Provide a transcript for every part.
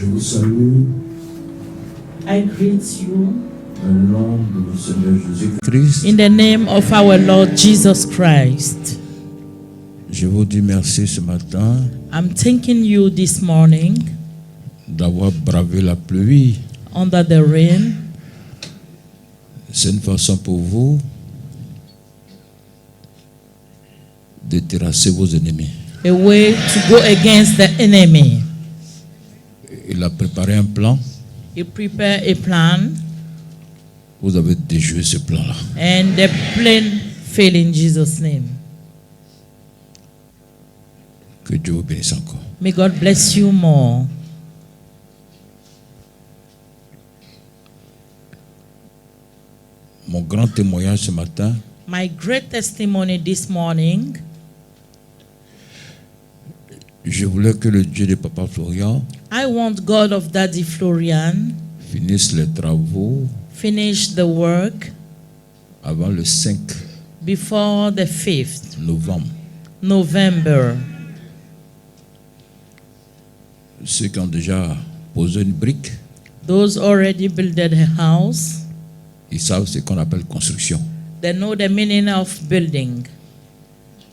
Je vous salue I greet you au nom de notre Seigneur Jésus-Christ. in the name of our Lord Jesus Christ. Je vous dis merci ce matin I'm thanking you this morning d'avoir bravé la pluie. under the rain. C'est une façon pour vous de terrasser vos ennemis. A way to go against the enemy. Il a préparé un plan. He prepared a plan, Vous avez déjoué ce plan-là. and the plan failed in Jesus' name. Que Dieu vous bénisse encore. May God bless you more. Mon grand témoignage ce matin, My great testimony this morning, je voulais que le Dieu de Papa Florian I want God of Daddy Florian finisse les travaux finish the work avant le 5 before the 5th novembre. November. Ceux qui ont déjà posé une brique, Those already builded a house, ils savent ce qu'on appelle construction. they know the meaning of building.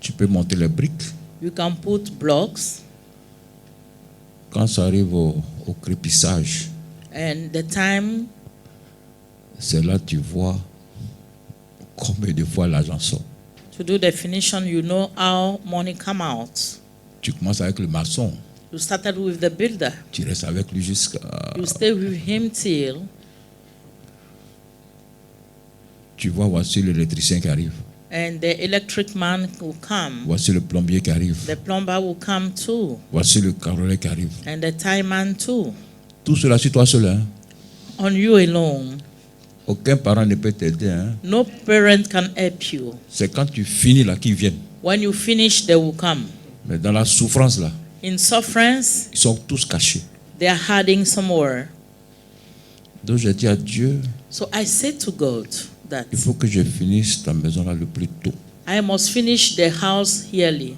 Tu peux monter les briques. You can put blocks, Quand ça arrive au crépissage, and the time, c'est là que tu vois combien de fois l'argent sort. to do the finishing, you know how money come out. Tu commences avec le maçon, You started with the builder. tu restes avec lui jusqu'à... You stay with him till Tu vois, voici l'électricien qui arrive. and the electric man will come. Voici le plombier qui arrive. The plumber will come too, Voici le carreleur qui arrive. and the tie man too. Tout cela sur toi seul. Hein? On you alone. Aucun parent ne peut t'aider. Hein? No parent can help you. C'est quand tu finis là qu'ils viennent. When you finish, they will come. Mais dans la souffrance là, In sufferance, ils sont tous cachés. they are hiding somewhere. Donc j'ai dit à Dieu, So I said to God that il faut que je finisse ta maison là le plus tôt. I must finish the house yearly.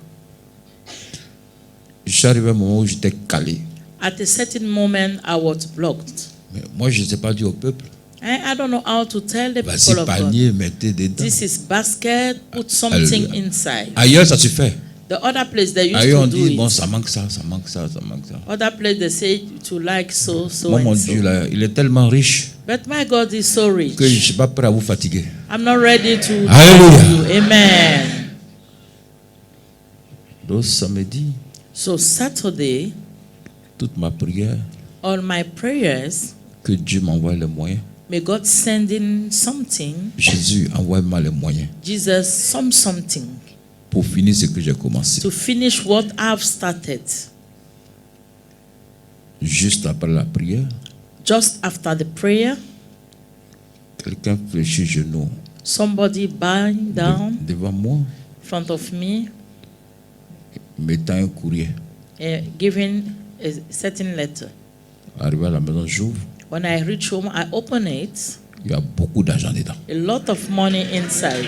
Je suis arrivé à un moment où j'étais calé. At a certain moment, I was blocked. Mais moi je ne sais pas dire au peuple, I don't know how to tell the voici people of God. panier, mettez dedans. This is basket, put something Alléluia. inside. Ailleurs ça se fait. The other place they used Ailleurs on to do dit, bon it. ça manque ça, ça manque ça, ça manque ça. Other place they say to like so Moi mon and Dieu so. là, il est tellement riche But my God is so rich. que je ne suis pas prêt à vous fatiguer. I'm not ready to Alléluia. tell you. Amen. Donc samedi, So Saturday, toute ma prière, all my prayers, que Dieu m'envoie les moyens. may God send in something, Jésus, envoie-moi les moyens Jesus something pour finir ce que j'ai commencé. to finish what I've started. Juste après la prière, Just after the prayer, quelqu'un fléchit genou somebody bowing down devant moi, in front of me, mettant un courrier. giving a certain letter. Arrivé à la maison, j'ouvre. When I reach home, I open it. Il y a beaucoup d'argent dedans. A lot of money inside.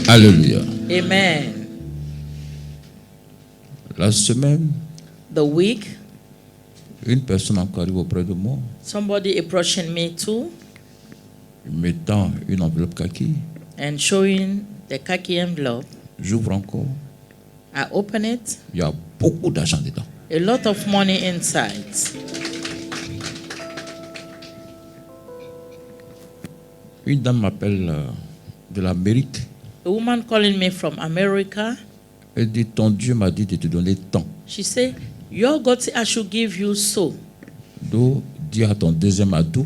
Alléluia. Amen. La semaine, The week, une personne encore arrive auprès de moi, somebody approaching me too mettant une enveloppe kaki. and showing the khaki envelope. J'ouvre encore. I open it. Il y a beaucoup d'argent dedans. A lot of money inside. Une dame m'appelle de l'Amérique. A woman calling me from America. Elle dit, ton Dieu m'a dit de te donner tant. She said, your God said I should give you so. Donc, dis à ton deuxième ado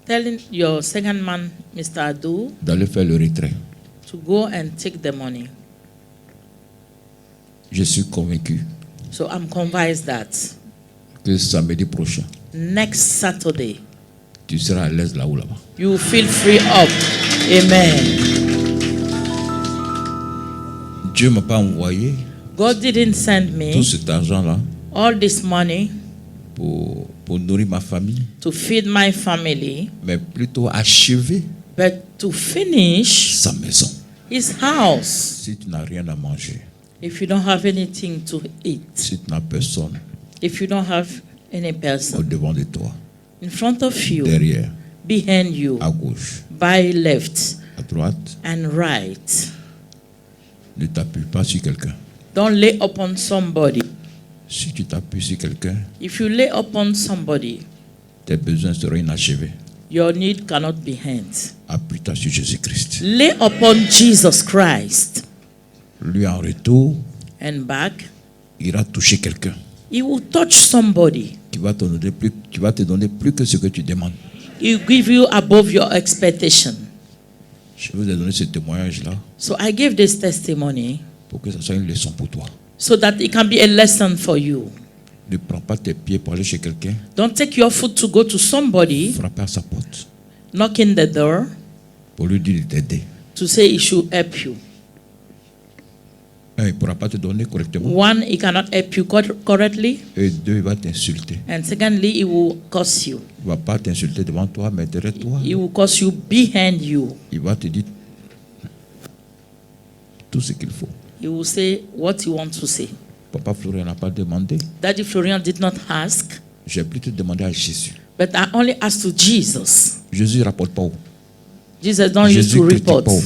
Telling your second man, Mr. Adu, d'aller faire le retrait. to go and take the money. Je suis convaincu So I'm convinced that que samedi prochain, next Saturday, tu seras à l'aise là ou là-bas. you will feel free up. Amen. Dieu ne m'a pas envoyé God didn't send me tout cet argent-là all this money pour nourrir ma famille, to feed my family, mais plutôt achever but to finish sa maison. his house. Si tu n'as rien à manger, If you don't have anything to eat, si tu n'as personne if you don't have any au person devant de toi, in front of you, derrière, behind you, à gauche, by left à droite, and right, ne t'appuie pas sur quelqu'un. don't lay upon somebody. Si tu t'appuies sur quelqu'un, If you lay upon somebody, tes besoins seront inachevés. your need cannot be met. Appuie-toi sur Jésus-Christ. Lay upon Jesus Christ, Lui, en retour, and back, il ira toucher quelqu'un he will touch somebody. qui va te donner plus que ce que tu demandes. He will give you above your expectation. Je vous ai donné ce témoignage-là So I give this testimony pour que ça soit une leçon pour toi. so that it can be a lesson for you. Ne prends pas tes pieds pour aller chez quelqu'un, Don't take your foot to go to somebody, frapper à sa porte knocking the door pour lui dire de t'aider. to say he should help you. Un, il ne pourra pas te donner correctement. One, he cannot help you correctly. Et deux, il va t'insulter. And secondly, he will curse you. Il ne va pas t'insulter devant toi, mais derrière toi, He will curse you behind you. il va te dire tout ce qu'il faut. He will say what he wants to say. Papa Florian n'a pas demandé. Daddy Florian did not ask, J'ai plutôt demandé à Jésus. but I only asked to Jesus. Jésus ne rapporte pas où. Jesus don't use Jésus to ne critique report. pas où.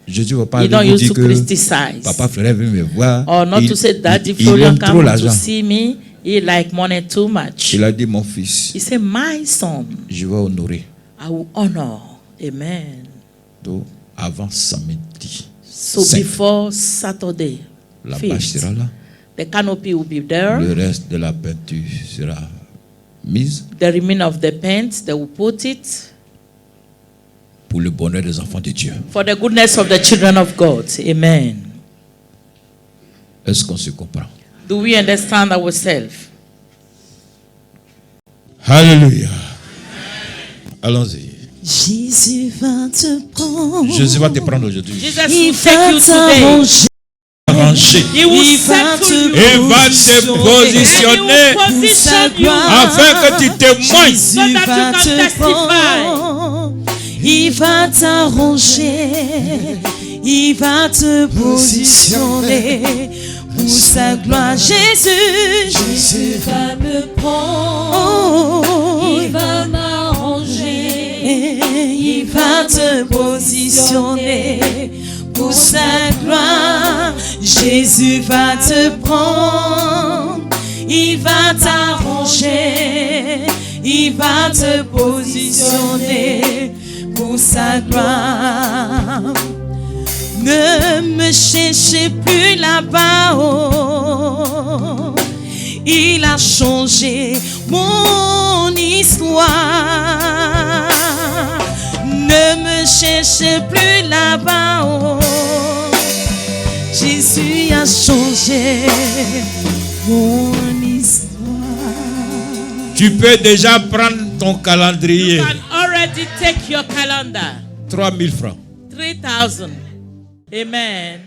Jésus ne va pas He don't aller vous use dire to que criticize. Papa Florian veut me voir. Or not to say Daddy il Florian aime trop come to l'argent. see me. He like money too much. Il a dit, mon fils, He said, my son, je vais honorer. I will honor. Amen. Donc, avant samedi, So 5, before Saturday, la bâche 5th, sera là. the canopy will be there. Le reste de la peinture sera mise The remainder of the paint, they will put it pour le bonheur des enfants de Dieu. for the goodness of the children of God. Amen. Est-ce qu'on se comprend? Do we understand ourselves? Alléluia. Allons-y. Jésus va te prendre. Jésus va te prendre aujourd'hui. Jesus Il will take va you today. Arranger. He will Il va settle te you. Il va te And he positionner will position you afin que tu témoignes. so Jésus that va you can te testify. prendre. Il va t'arranger. Il va te positionner pour sa gloire. Jésus va me prendre, oh, il va m'arranger, il va te positionner pour sa gloire. Jésus va te prendre, il va t'arranger, il va te positionner pour sa gloire. Ne me cherchez plus là-bas, oh. Il a changé mon histoire. Ne me cherchez plus là-bas, oh. Jésus a changé mon histoire. Tu peux déjà prendre ton calendrier. You can already take your calendar. 3000 francs. 3,000. Amen.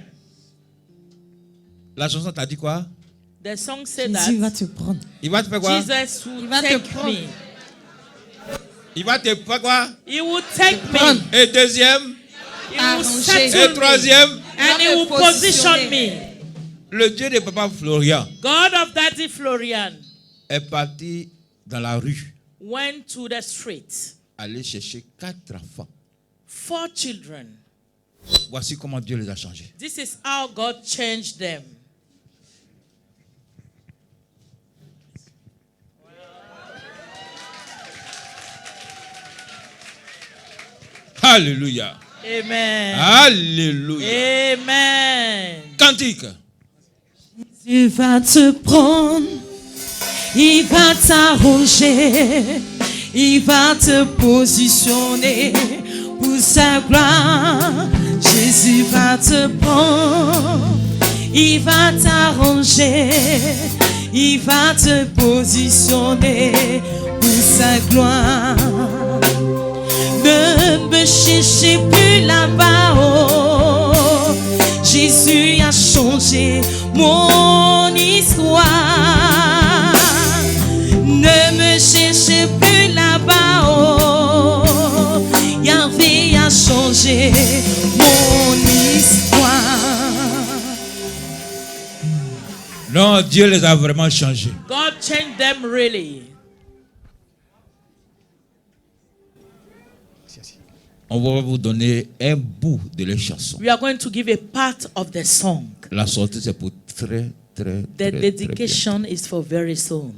La chanson t'a dit quoi? The song said Jésus va that te prendre. Il va te faire quoi? Jesus will va te take prendre. me. Il va te faire quoi? He will take me. Et deuxième? He will Arranger. settle Et me. troisième? And he will position me. Le Dieu de Papa Florian God of Daddy Florian est parti dans la rue went to the street. aller chercher 4 enfants. 4 children. Voici comment Dieu les a changés. This is how God changed them. Alléluia. Amen. Alléluia. Amen. Cantique. Il va te prendre, il va t'arranger, il va te positionner pour sa gloire. Jésus va te prendre, il va t'arranger, il va te positionner pour sa gloire. Ne me cherchez plus là-bas, oh. Jésus a changé mon histoire. Ne me cherchez plus là-bas, oh. Yahvé a changé mon histoire. Non, Dieu les a vraiment changés. God changed them really. On va vous donner un bout de les chansons. We are going to give a part of the song. La sortie, c'est pour très, très, The très, très dedication is for very soon.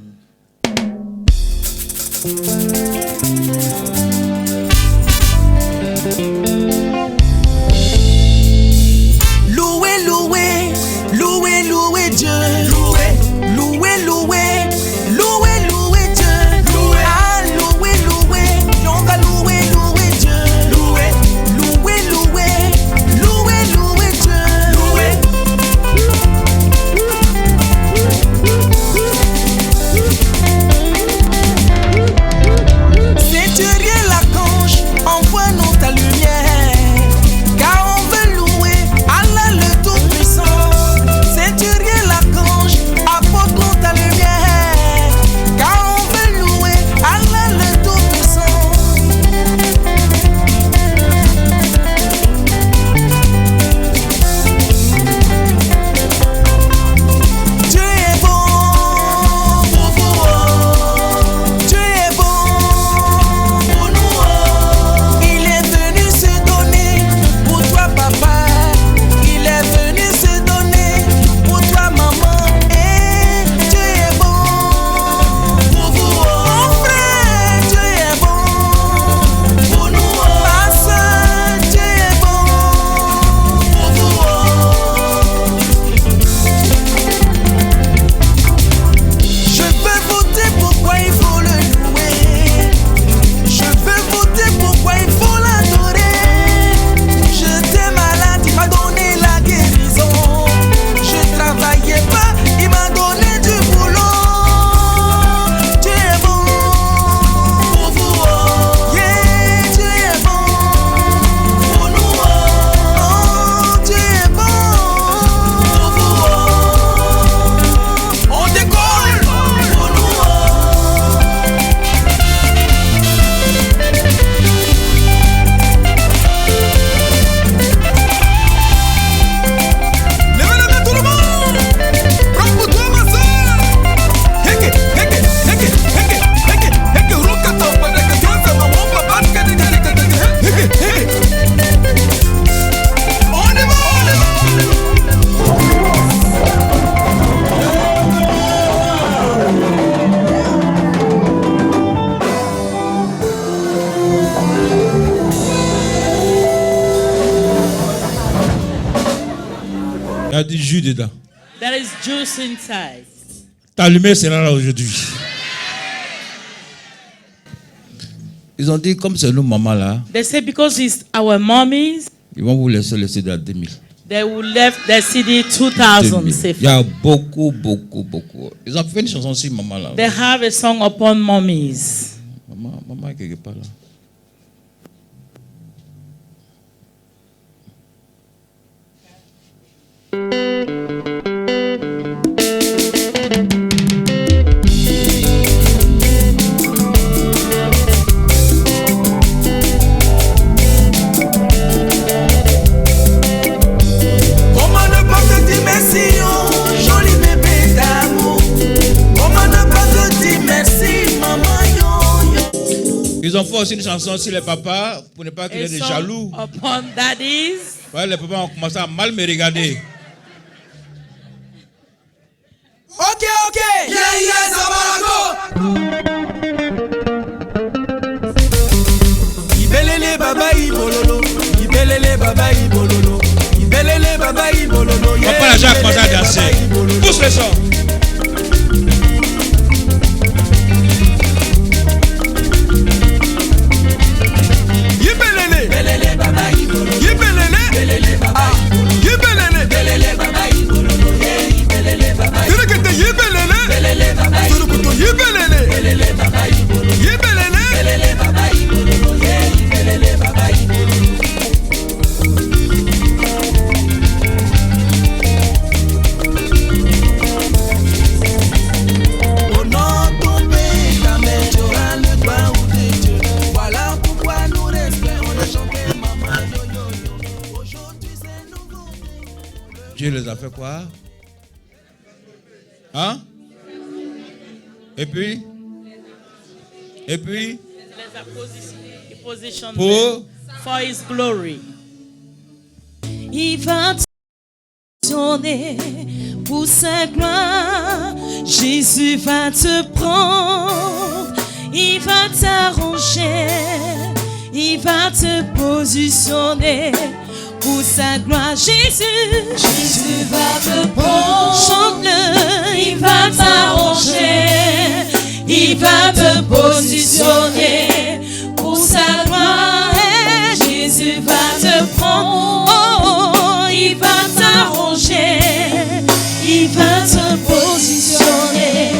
Louez, louez, louez, louez Dieu. Louez, louez, louez, louez, louez Dieu. Louez, ah, louez, louez, on va louer, louer Dieu. Louez, louez, louez, louez, louez Dieu. Louez. Centurion l'archange, envoie-nous ta lumière, car on veut louer Allah le Tout-Puissant. Centurion l'archange, apporte-nous ta lumière, car on veut louer Allah le Tout-Puissant. Dieu est bon pour vous, oh. Dieu est bon pour nous, oh. Il est venu se donner pour toi, papa. Il est venu se donner pour toi, maman. Et Dieu est bon pour vous, oh. Mon frère, Dieu est bon pour nous, oh. Ma soeur, Dieu est bon pour vous, oh. Je veux vous dire pourquoi il faut le louer. Je veux vous dire pourquoi il faut l'adorer. J'étais malade, il m'a donné la guérison. Je travaillais pas, il m'a donné du boulot. Dieu est bon pour vous, oh. Yeah, Dieu est bon pour nous, oh. Oh, Dieu est bon pour vous, oh. On décolle pour nous, oh. Levez la main tout le monde. Prends pour toi ma soeur. Heke, heke, heke, heke, heke, heke, rukata, padaka, tiasa, mamomba, batka, heke, heke. On y va, on y va. Il y a du jus dedans. There is juice inside. Ta lumière sera là aujourd'hui. Ils ont dit, comme c'est nous, maman, là, They say because it's our mommies, ils vont vous laisser le CD à 2000. they will left the CD 2000 2000. Il safe. y a beaucoup, beaucoup, beaucoup. Ils ont fait une chanson aussi, maman, là. They have a song upon mommies. Maman est quelque part là. Comment ne pas te dire merci, oh, joli bébé d'amour. Comment ne pas te dire merci, maman, yo, yo. Ils ont fait aussi une chanson sur les papas pour ne pas qu'il y A ait des song jaloux. upon daddies. Ouais, les papas ont commencé à mal me regarder. Ok, ok. Yeah, yeah, ça va la go. Ibelele baba ibololo. Ibelele baba ibololo. Ibelele baba ibololo. Papa la Jacques commence à danser. Pousse le son. Ibelele. Ibelele baba ibololo. Ibelele. Ibelele baba ibololo. Ibelele. Ibelele baba ibololo. Ibelele baba ibololo. Ibelele. Ibelele baba ibololo. Ibelele. Ibelele baba ibololo. Ibelele. Ibelele baba ibololo. Ibelele baba ibololo. Au nom de Père, ta main, tu auras le droit au Dieu. Voilà pourquoi nous restons, on a chanté maman yo yo yo. Aujourd'hui c'est nouveau. Dieu les a fait quoi? Hein? Et puis? Position Pour? for his glory. Il va tourner pour sa gloire. Jésus va te prendre. Il va t'arranger. Il va te positionner pour sa gloire. Jésus va te prendre. Chante-le. Il va t'arranger. Il va te positionner pour sa gloire. Jésus va te prendre. Oh, il va t'arranger. Il va te positionner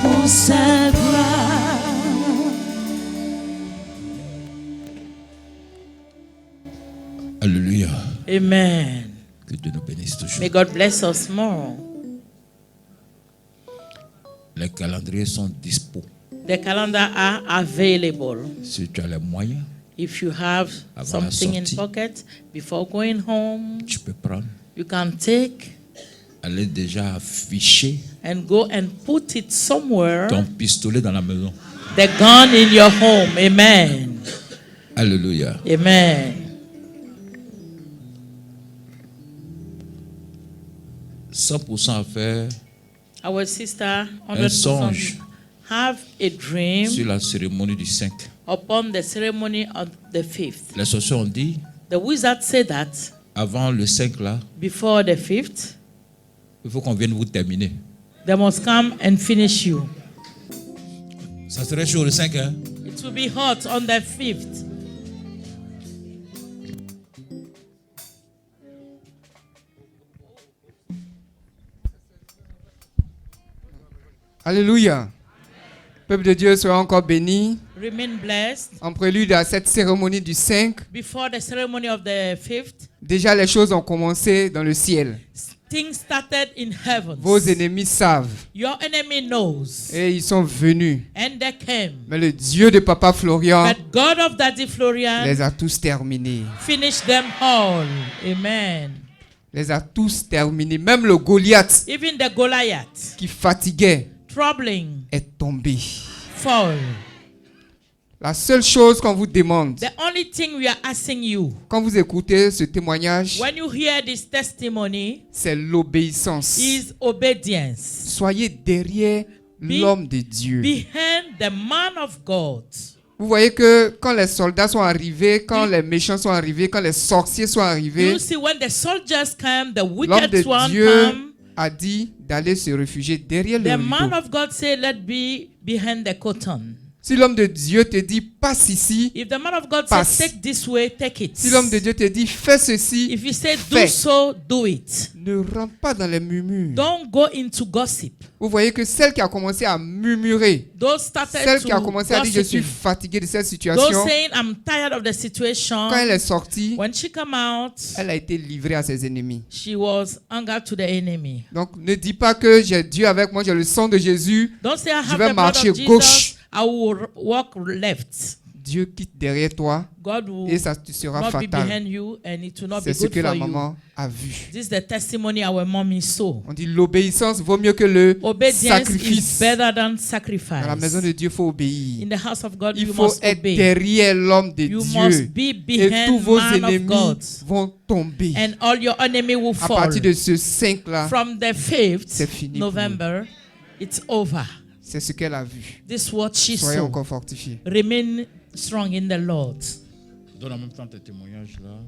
pour sa gloire. Alléluia. Amen. Que Dieu nous bénisse toujours. May God bless us more. Les calendriers sont dispo. The calendar are available. Si tu as les moyens, If you have Avant la something in sortie. pocket before going home, tu peux prendre. you can take Aller déjà afficher and go and put it somewhere. ton pistolet dans la maison. The gun in your home. Amen. Alléluia. Amen. 100% à faire Our sister, un songe 100% have a dream sur la cérémonie du 5. upon the ceremony of the 5th. Les sorciers ont dit, The wizard said that avant le 5 là, before the 5th, il faut qu'on vienne vous terminer. they must come and finish you. Ça serait chaud le 5, hein? It will be hot on the 5th. Alléluia. Peuple de Dieu, soyez encore bénis. Remain blessed. En prélude à cette cérémonie du 5, Before the ceremony of the 5th, déjà les choses ont commencé dans le ciel. things started in heaven. Vos ennemis savent Your enemy knows. et ils sont venus. And they came. Mais le Dieu de Papa Florian But God of Daddy Florian les a tous terminés. finished them all. Amen. Les a tous terminés. Même le Goliath Even the Goliath, qui fatiguait troubling, est tombé. fall. La seule chose qu'on vous demande, The only thing we are asking you, quand vous écoutez ce témoignage, when you hear this testimony, c'est l'obéissance. is obedience. Soyez derrière l'homme de Dieu. Behind the man of God. Vous voyez que quand les soldats sont arrivés, quand les méchants sont arrivés, quand les sorciers sont arrivés, You see, when the soldiers come, the l'homme wicked one de Dieu come. a dit d'aller se réfugier derrière le The man rideau. of God said, let be behind the curtain. Si l'homme de Dieu te dit passe ici, If the man of God Pass. says, take this way, take it. si l'homme de Dieu te dit fais ceci, If you say, fais. do so, do it. Ne rentre pas dans les murmures. Don't go into gossip. Vous voyez que celle qui a commencé à murmurer, Those started celle to qui a commencé à dire je suis gossiping. fatigué de cette Those situation, saying, I'm tired of the situation. quand elle est sortie, When she come out, elle a été livrée à ses ennemis. she was angered to the enemy. Donc ne dis pas que j'ai Dieu avec moi, j'ai le sang de Jésus, Don't say, I je have vais the blood marcher of Jesus. gauche. I will walk left. Dieu quitte derrière toi God will et ça te sera not be fatal. behind you and it will not be C'est ce good que la for you. maman a vu. This is the testimony our mommy saw. On dit l'obéissance vaut mieux que le Obedience is sacrifice. better than Dans sacrifice. la maison de Dieu, il faut obéir. In the house of God, Il you faut must être obey. derrière l'homme de You Dieu. must be Et behind tous vos man of ennemis God. vont tomber. And all your enemy will À fall. partir de ce 5-là, From the 5th C'est fini pour November, it's over. c'est ce qu'elle a vu. This is what she Soyez saw. encore fortifiés. Remain strong in the Lord. Donne en même temps tes témoignages là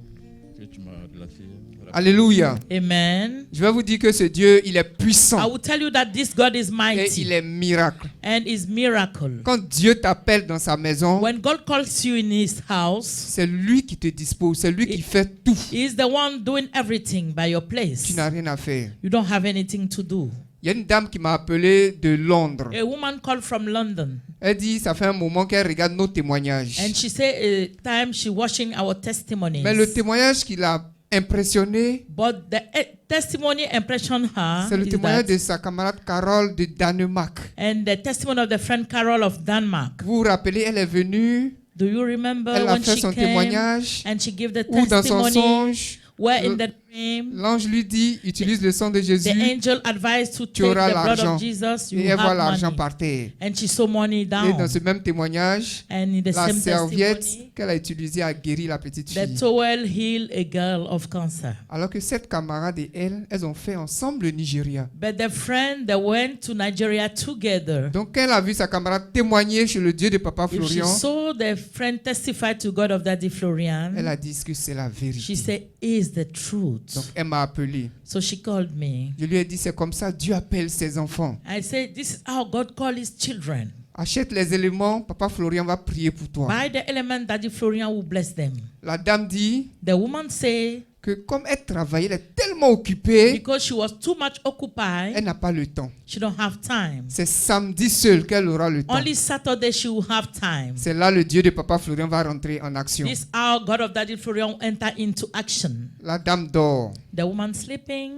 que tu m'as relaté. Alléluia. Amen. Je vais vous dire que ce Dieu, il est I puissant will tell you that this God is et mighty il est miracle. and is miracle. Quand Dieu t'appelle dans sa maison, When God calls you in his house, c'est lui qui te dispose, c'est lui qui fait tout. he is the one doing everything by your Tu place. n'as rien à faire. You don't have anything to do. Il y a une dame qui m'a appelé de Londres. A woman called from London Elle dit, ça fait un moment qu'elle regarde nos témoignages. and she said a time she watching our testimonies. Mais le témoignage qui l'a impressionné, But the testimony impression her c'est le is témoignage that, de sa camarade Carole de Danemark. and the testimony of the friend Carol of Denmark. Vous vous rappelez, elle est venue, Do you remember elle a when fait she son came témoignage, and she gave the ou dans son testimony songe, where in the dream, L'ange lui dit, utilise le sang de the Jésus angel advised to tu take auras the blood l'argent. of Jesus. et You elle voit have l'argent money. par terre. And she saw money Et dans down. ce même témoignage, And in the la same serviette testimony, qu'elle a utilisée a guéri la petite the fille. towel healed a girl of cancer. Alors que cette camarade et elle, elles ont fait ensemble le Nigeria. But the friend, they went to Nigeria together. Donc quand elle a vu sa camarade témoigner chez le Dieu de Papa If she Florian, saw the friend testify to God of Daddy Florian, elle a dit que c'est la she vérité. said, is the truth. Donc elle m'a appelé. So she called me. Je lui ai dit, c'est comme ça, Dieu appelle ses enfants. I said, this is how God calls his children. Achète les éléments, Papa Florian va prier pour toi. By the element, Daddy Florian will bless them. La dame dit The woman said, que comme elle travaillait, elle est tellement occupée, because she was too much occupied, elle n'a pas le temps. she don't have time. C'est samedi seul qu'elle aura le temps. Only Saturday she will have time. C'est là le Dieu de Papa Florian va rentrer en action. This how God of Daddy Florian enter into action. La dame dort. The woman sleeping,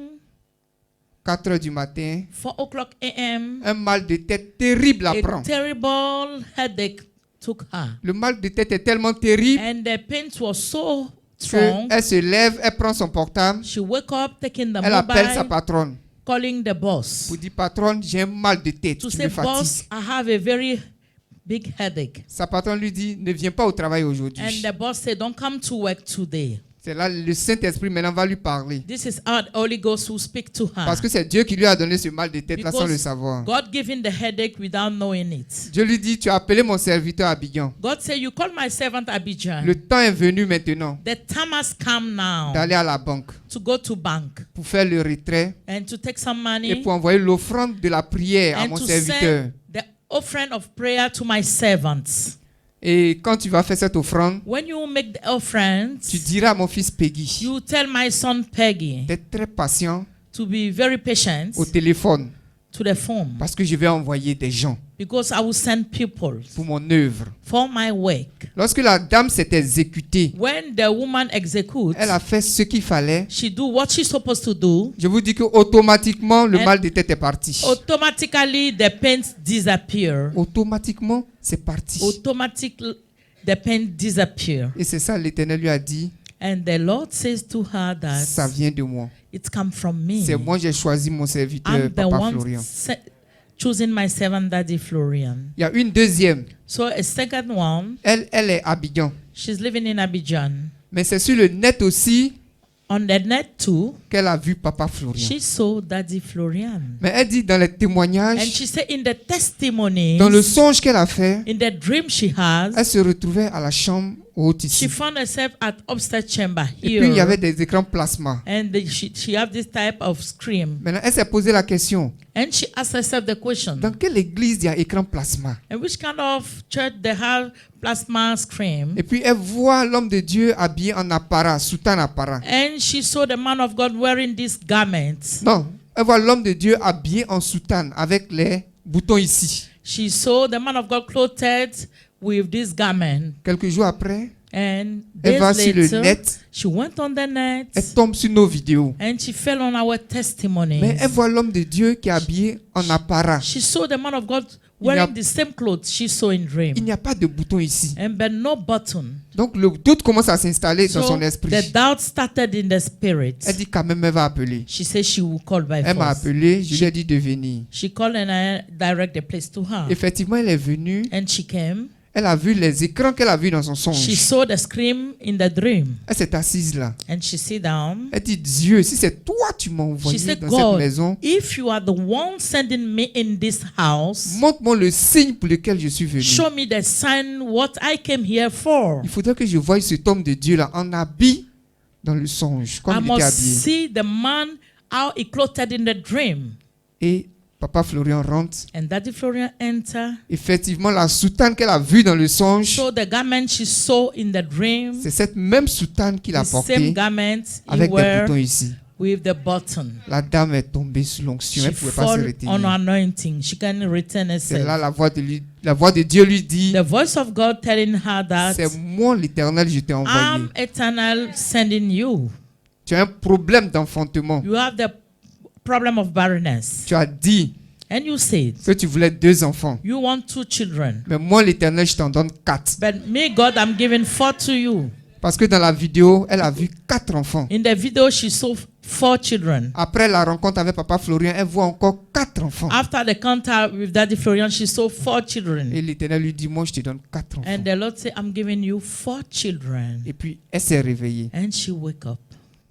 4 heures du matin, 4 o'clock a.m., un mal de tête terrible la a prend. terrible headache took her. Le mal de tête est tellement terrible And the pain was so strong. qu'elle se lève, elle prend son portable, She woke up, taking the elle appelle sa mobile, patronne calling the boss. pour dire patronne, j'ai un mal de tête To qui say, me fatigue. boss, I have a very big headache. Sa patronne lui dit, ne viens pas au travail And aujourd'hui. the boss said, don't come to work today. C'est là le Saint-Esprit maintenant va lui parler. This is how the Holy Ghost will speak to her. Parce que c'est Dieu qui lui a donné ce mal de tête là sans le Because savoir. God giving the headache without knowing it. Dieu lui dit, tu as appelé mon serviteur Abidjan. God said, you call my servant Abijah. Le temps est venu maintenant The time has come now d'aller à la banque to go to bank pour faire le retrait and to take some et money pour envoyer l'offrande de la prière à and mon to serviteur. send the offering of prayer to my servants. Et quand tu vas faire cette offrande, When you make the offerings, tu diras à mon fils Peggy you tell my son Peggy d'être très patient to be very patient au téléphone to the phone parce que je vais envoyer des gens because I will send people pour mon œuvre. for my work. Lorsque la dame s'est exécutée, When the woman executes, elle a fait ce qu'il fallait. she do what she's supposed to do. Je vous dis que automatiquement le And- mal de tête est parti. Automatically, the pains disappear. Automatiquement, c'est parti. Automatically, the pain disappear. Et c'est ça, l'Éternel lui a dit, And the Lord says to her ça that vient de moi. it's come from me. C'est moi j'ai choisi mon serviteur, I'm the Papa one Florian. choosing my servant, Daddy Florian. Il y a une deuxième. So a second one, Elle est à Abidjan. she's living in Abidjan. Mais c'est sur le net aussi On the net too, qu'elle a vu Papa Florian. she saw Daddy Florian. Mais elle dit dans les And témoignages, she said in the testimonies, dans le songe qu'elle a fait, in the dream she has, elle se retrouvait à la chambre haute she ici. found herself at upstairs chamber Et puis il y avait here. des écrans plasma. And she have this type of scream. Maintenant, elle s'est posé la question, And she asked herself the question, dans quelle église il y a écran plasma? and which kind of church they have plasma scream? Et puis elle voit l'homme de Dieu habillé en apparat, soutane apparat. And she saw the man of God wearing these garments. Non, elle voit l'homme de Dieu habillé en soutane avec les boutons ici. She saw the man of God clothed with this garment. Quelques jours après, And elle days va sur le later, net, she went on the net elle tombe sur nos vidéos. and she fell on our testimonies. Mais elle voit l'homme de Dieu qui est habillé en apparat. She saw the man of God Il n'y a- wearing the same clothes she saw in Il dream. n'y a pas de bouton ici. And but no button. Donc le doute commence à s'installer dans So son esprit. the doubt started in the spirit. Elle dit quand même, elle va appeler. She said she will call by Elle m'a force. appelé, je lui ai dit de venir. She called and I direct the place to her. Effectivement, elle est venue. And she came. Elle a vu les écrans qu'elle a vus dans son She songe. saw the scream in the dream. Elle s'est assise là. And she sit down. Elle dit, Dieu, si c'est toi tu m'as She envoyé said, dans cette God, maison, if you are the one sending me in this house, montre-moi le signe pour lequel je suis venu. show me the sign what I came here for. Il faudrait que je voie cet homme de Dieu là en habit dans le songe, I comme il était must habillé. see the man how he clothed in the dream. Et Papa Florian rentre. And Daddy Florian enter. Effectivement, la soutane qu'elle a vue dans le songe, So the garment she saw in the dream, c'est cette même soutane qu'il a the same portée garment he avec des wear boutons ici. with the button. La dame est tombée sous l'onction, She elle ne pouvait pas se fall on retenir. anointing. She can return C'est là herself. la voix de Dieu lui dit, The voice of God telling her that c'est moi l'Éternel, je t'ai envoyé. I'm eternal sending you. Tu as un problème d'enfantement. You have the problem of barrenness. Tu as dit And you said que tu voulais 2 enfants. you want 2 children. Mais moi l'Éternel, je t'en donne 4. But me, God, I'm giving 4 to you. Parce que dans la vidéo, elle a vu 4 enfants. In the video, she saw 4 children. Après la rencontre avec Papa Florian, elle voit encore 4 enfants. After the contact with Daddy Florian, she saw 4 children. Et l'Éternel lui dit, moi je te donne 4 enfants. And the Lord said, I'm giving you 4 children. Et puis, elle s'est réveillée. And she woke up.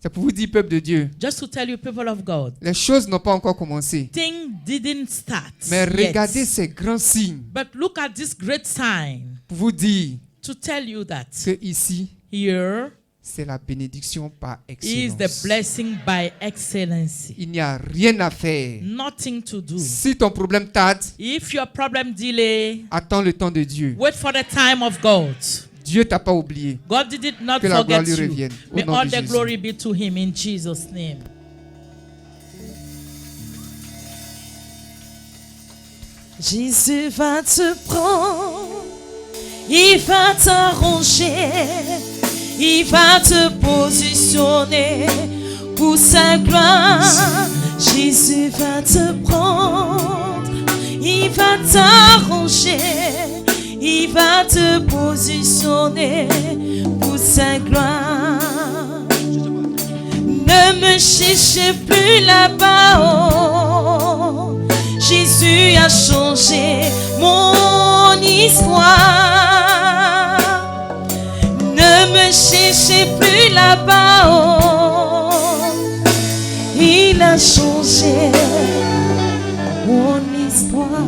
C'est pour vous dire, peuple de Dieu, Just to tell you, people of God, les choses n'ont pas encore commencé. things didn't start Mais regardez yet. ces grands signes But look at this great sign pour vous dire to tell you that que ici, here c'est la bénédiction par is excellence. the blessing by excellency. Il n'y a rien à faire. Nothing to do. Si ton problème tarde, If your problem delay, attends le temps de Dieu. wait for the time of God. Dieu t'a pas oublié. God did not Que la gloire forget lui you. revienne. Au May nom all de the Jésus. glory be to him in Jesus' name. Jésus va te prendre, il va t'arranger, il va te positionner pour sa gloire. Jésus va te prendre, il va t'arranger, il va te positionner pour sa gloire. Ne me cherchez plus là-bas, oh. Jésus a changé mon histoire. Ne me cherchez plus là-bas, oh. Il a changé mon histoire.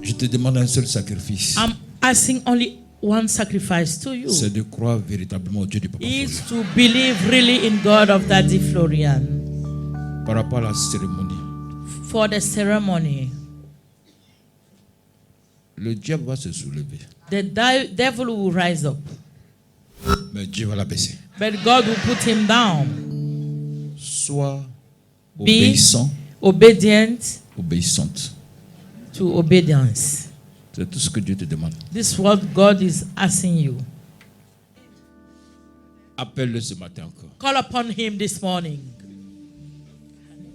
Je te demande un seul sacrifice. I'm asking only one sacrifice to you. C'est de croire véritablement au Dieu du Papa Is Florian. to believe really in God of Daddy Florian. Par rapport à la cérémonie, For the ceremony, le diable va se soulever, the devil will rise up, mais Dieu va l'abaisser. but God will put him down. Sois obéissant, Obedient obéissante. to obedience. C'est tout ce que Dieu te demande. This is what God is asking you. Appelle-le ce matin encore. Call upon him this morning.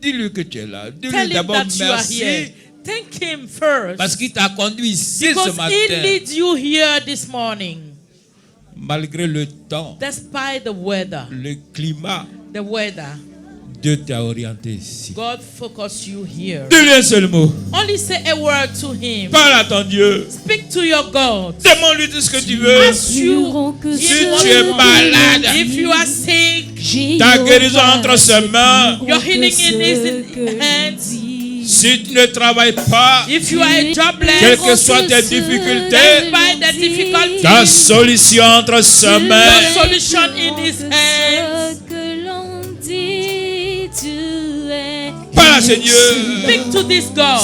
Dis-lui que tu es là. Tell Dis-lui him d'abord that you are merci here. Thank him first. parce qu'il t'a conduit ici ce Because he matin. leads you here this morning. Malgré le temps, Despite the weather, le climat, Dieu t'a orienté ici. God focus you here. Dis-lui un seul mot. Only say a word to him. Parle à ton Dieu. Speak to your God. Demande-lui tout ce que tu veux. Ask you Si tu es malade, if you are sick, ta guérison entre ses mains. your healing in his hands. Si tu ne travailles pas, If you are quelles que jobless, soient tes difficultés, despite the difficulty, ta solution entre ses your mains. solution in his hands. Parle à ce Dieu. Speak to this God.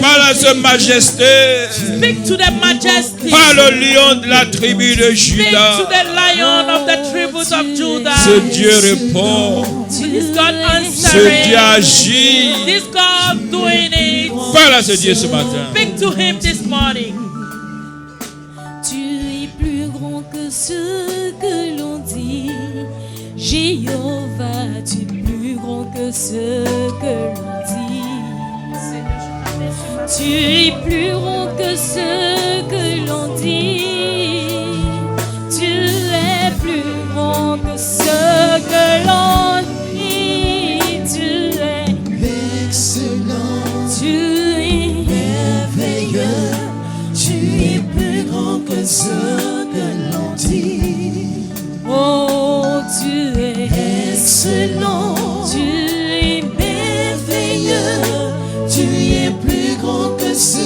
Parle à ce majesté. Speak to the majesty. Parle au lion de la tribu de Speak to Juda. the lion of the tributes of Judah. Ce Dieu répond. This God Ce Dieu answering. agit. This God doing it. Parle à ce Dieu ce matin. Speak to him this morning. Tu es plus grand que ce que l'on dit. Jéhovah, tu es plus grand que ce que l'on dit. Tu es plus grand que ce que l'on dit. Tu es plus grand que ce que l'on dit. Tu es excellent. Tu es merveilleux. Tu es plus grand que ce que l'on dit. Oh, tu es excellent. Tu es merveilleux. Tu es plus grand que ce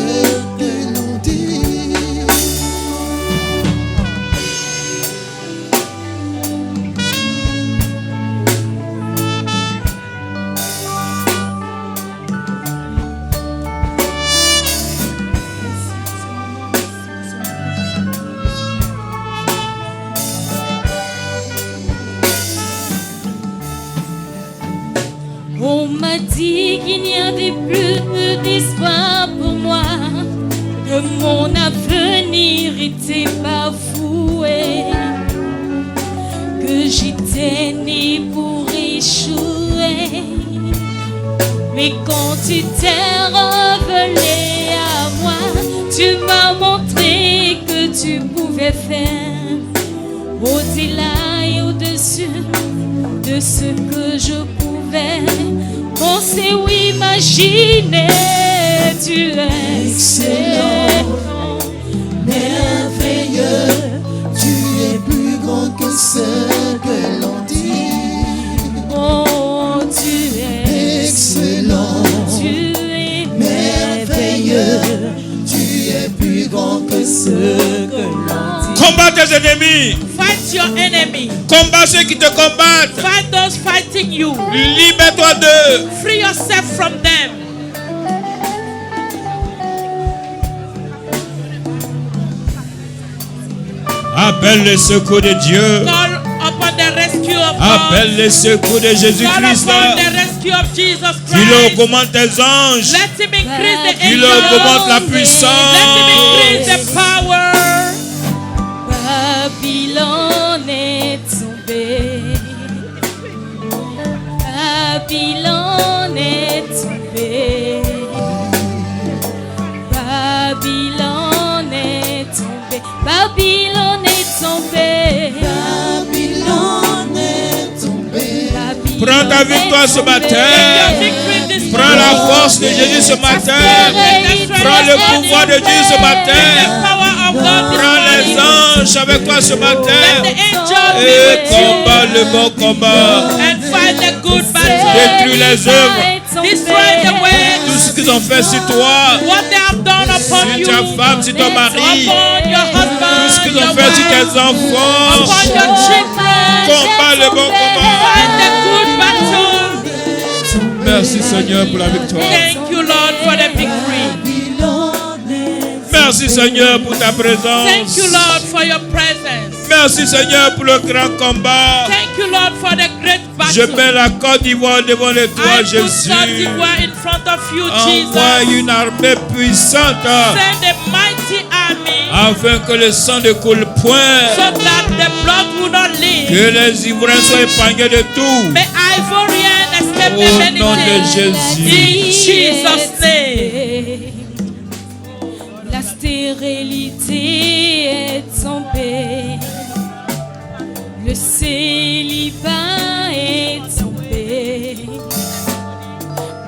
que l'on dit. On m'a dit qu'il n'y avait plus d'espoir pour moi, que mon avenir était bafoué, que j'étais né pour échouer. Mais quand tu t'es révélé à moi, tu m'as montré que tu pouvais faire au-delà et au-dessus de ce que je pouvais penser ou imaginer. Tu es excellent, merveilleux, tu es plus grand que ce que l'on dit. oh tu es Excellent, tu es merveilleux, tu es plus grand que ce que l'on dit. Combat tes ennemis. Fight your enemy. Combat ceux qui te combattent. Fight those fighting you. Libère-toi d'eux. Free yourself from them. Appelle le secours de Dieu. Call upon the rescue of Appelle God. le secours de Call Jésus-Christ. upon the rescue of Jesus Tu leur Christ. commandes tes anges. Let him increase the Tu leur angels. commandes la Let him puissance. increase the power. Babylone est tombée. Babylone est tombée. Babylone est tombée. Babylone est tombée. Babylone est tombée. Prends ta victoire ce matin. Your victory this Prends la force de Jésus ce matin. Prends le pouvoir de Dieu ce The matin. power of God this Prends les morning. anges avec toi ce Let the matin. angels be Et with you. combat le bon combat. And fight the good battle. Détruis les œuvres. Destroy the Tout works. ce qu'ils ont fait sur toi. What they have done upon Sur you. ta femme, sur ton mari. Upon your Tout ce husband. qu'ils Your ont fait sur wife. tes enfants. Upon your children. Combat le bon combat. Fight the good battle. Merci Seigneur pour la victoire. Thank you, Lord, for the victory. Merci Seigneur pour ta Thank présence. you, Lord, for your presence. Merci Seigneur pour le grand combat. Thank you, Lord, for the great Je battle. mets la Côte d'Ivoire devant les I toi, put Jésus. Côte d'Ivoire in front of you, Envoie Jesus. une armée puissante Send a mighty army afin que le sang ne coule point, so that the blood will not leak. que les Ivoiriens soient épargnés de tout. May Ivorian escape Au nom de anything. Jésus. In Jesus' name. La stérilité est tombée. Le célibat est tombé.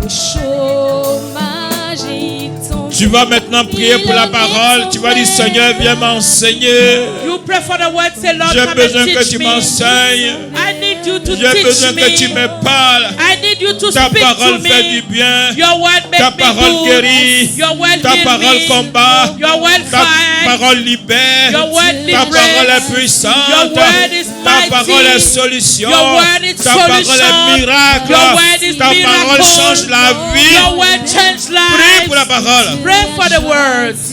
Le chômage est tombé. Tu vas maintenant prier pour la parole. Tu vas dire Seigneur, viens m'enseigner. You pray for the word, say, Lord, J'ai come besoin and que teach tu me. m'enseignes. I need you to J'ai teach besoin que tu me. me parles. I need you to Ta speak parole to fait du me. bien. Your word Ta makes me parole good. guérit. Your word Ta heal parole me. combat. Your word Ta fight. parole libère. Your word Ta liberates. parole est puissante. Your word is Ta mighty. parole est solution. Your word is Ta parole solution. est miracle. Your word is Ta parole miracle. change la vie. Your word change Prie pour la lives. parole. Pray for the words.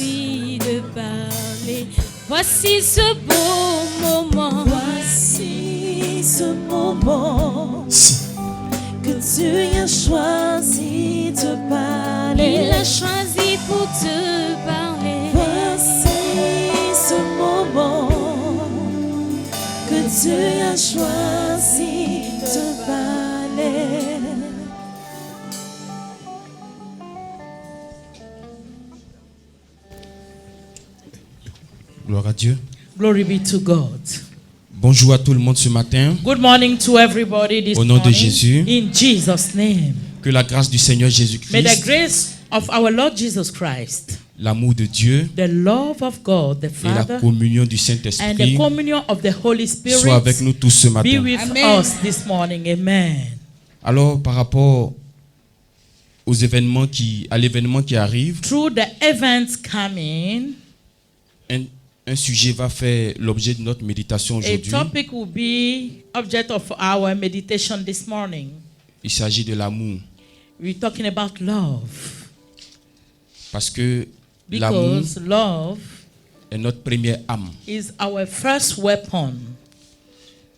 De parler. Voici ce beau moment. Voici ce moment que tu as choisi de Il parler. a choisi pour te parler. Voici ce moment que tu as choisi de parler. Gloire à Dieu. Glory be to God. Bonjour à tout le monde ce matin. Good morning to everybody this Au nom de morning. Jésus. In Jesus' name. Que la grâce du Seigneur May the Jésus-Christ, grace of our Lord Jesus Christ, l'amour de Dieu the love of God, the et la Father, communion du and the Saint-Esprit communion of the Holy soient avec Spirit nous tous ce be matin. with Amen. us this morning. Amen. Alors, par rapport aux événements à l'événement qui arrive, Through the events coming, un sujet va faire l'objet de notre méditation a aujourd'hui. topic will be object of our meditation this morning. Il s'agit de l'amour. We're talking about love Parce que l'amour because love est notre première âme. is our first weapon.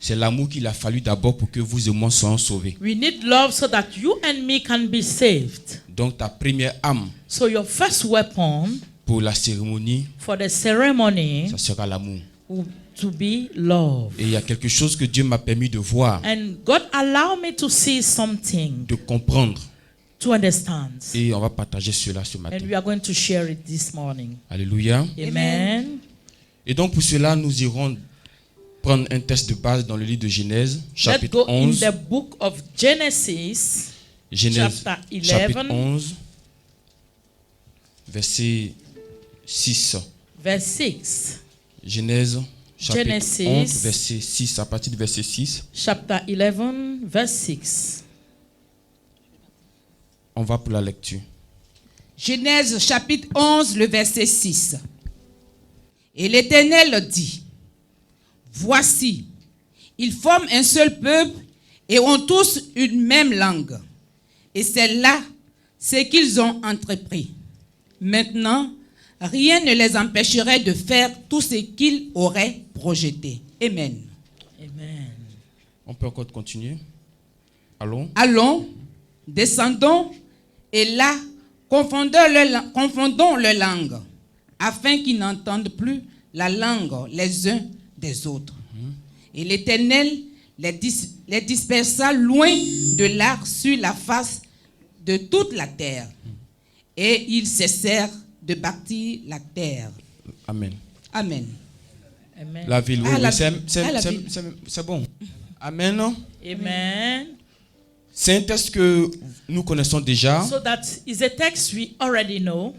C'est l'amour qu'il a fallu d'abord pour que vous et moi soyons sauvés. We need love so that you and me can be saved. Donc ta première âme So your first weapon pour la cérémonie, for the ceremony ça sera l'amour. will to be love. Et il y a quelque chose que Dieu m'a permis de voir, And God allowed me to see something, de comprendre. to understand. Et on va partager cela ce matin. And we are going to share it this morning. Alléluia. Amen. Et donc pour cela, nous irons prendre un texte de base dans le livre de Genèse, Let's chapitre go in 11. the book of Genesis, Genèse, chapter 11. chapitre 11, verset 6. verse 6. Genèse, chapitre Genesis. 11, verset 6, à partir du verset 6. Chapter 11, verse 6. On va pour la lecture. Genèse chapitre 11, le verset 6. Et l'Éternel dit, voici, ils forment un seul peuple et ont tous une même langue. Et c'est là ce qu'ils ont entrepris. Maintenant, rien ne les empêcherait de faire tout ce qu'ils auraient projeté. Amen. Amen. On peut encore continuer. Allons. Allons, descendons, et là, confondons leurs langues, afin qu'ils n'entendent plus la langue les uns des autres. Et l'Éternel les dispersa loin de là sur la face de toute la terre. Et ils cessèrent de bâtir la terre. Amen. Amen. Amen. La ville, oui, Ah, oui, la c'est ville. c'est bon. Amen. Non? Amen. C'est un texte que nous connaissons déjà. So that is a text we already know.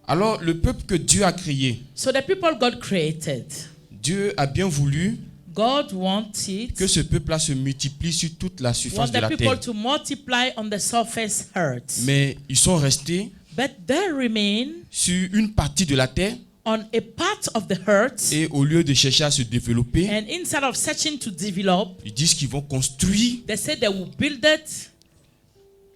Alors, le peuple que Dieu a créé, So the people God created, Dieu a bien voulu God wanted que ce peuple-là se multiplie sur toute la surface want de the la people terre. to multiply on the surface earth. Mais ils sont restés But they remain sur une partie de la terre on a part of the earth, et au lieu de chercher à se développer, and instead of searching to develop, ils disent qu'ils vont construire they say they will build it,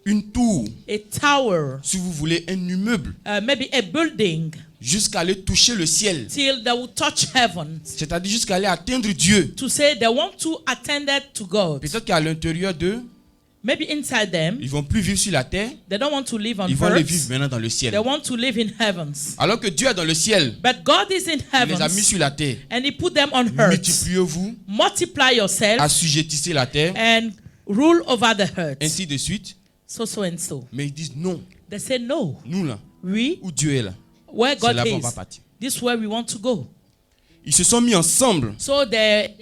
une tour, a tower, si vous voulez, un immeuble, maybe a building, jusqu'à aller toucher le ciel. till they will touch heaven. C'est-à-dire jusqu'à aller atteindre Dieu. To say they want to attend it to God. Peut-être qu'à l'intérieur d'eux, Maybe inside them, ils vont plus vivre sur la terre, they don't want to live on ils vont aller earth. vivre maintenant dans le ciel. They want to live in heavens. Alors que Dieu est dans le ciel, But God is in il les a mis heavens, sur la terre. and He put them on earth. Multipliez-vous, Multiply yourself assujettissez la terre, and rule over the earth. ainsi de suite. So and so. Mais ils disent non, They say no. nous là, We, où Dieu est là, where c'est God là-bas on is, va partir. this is where we want to go. Ils se sont mis ensemble. So they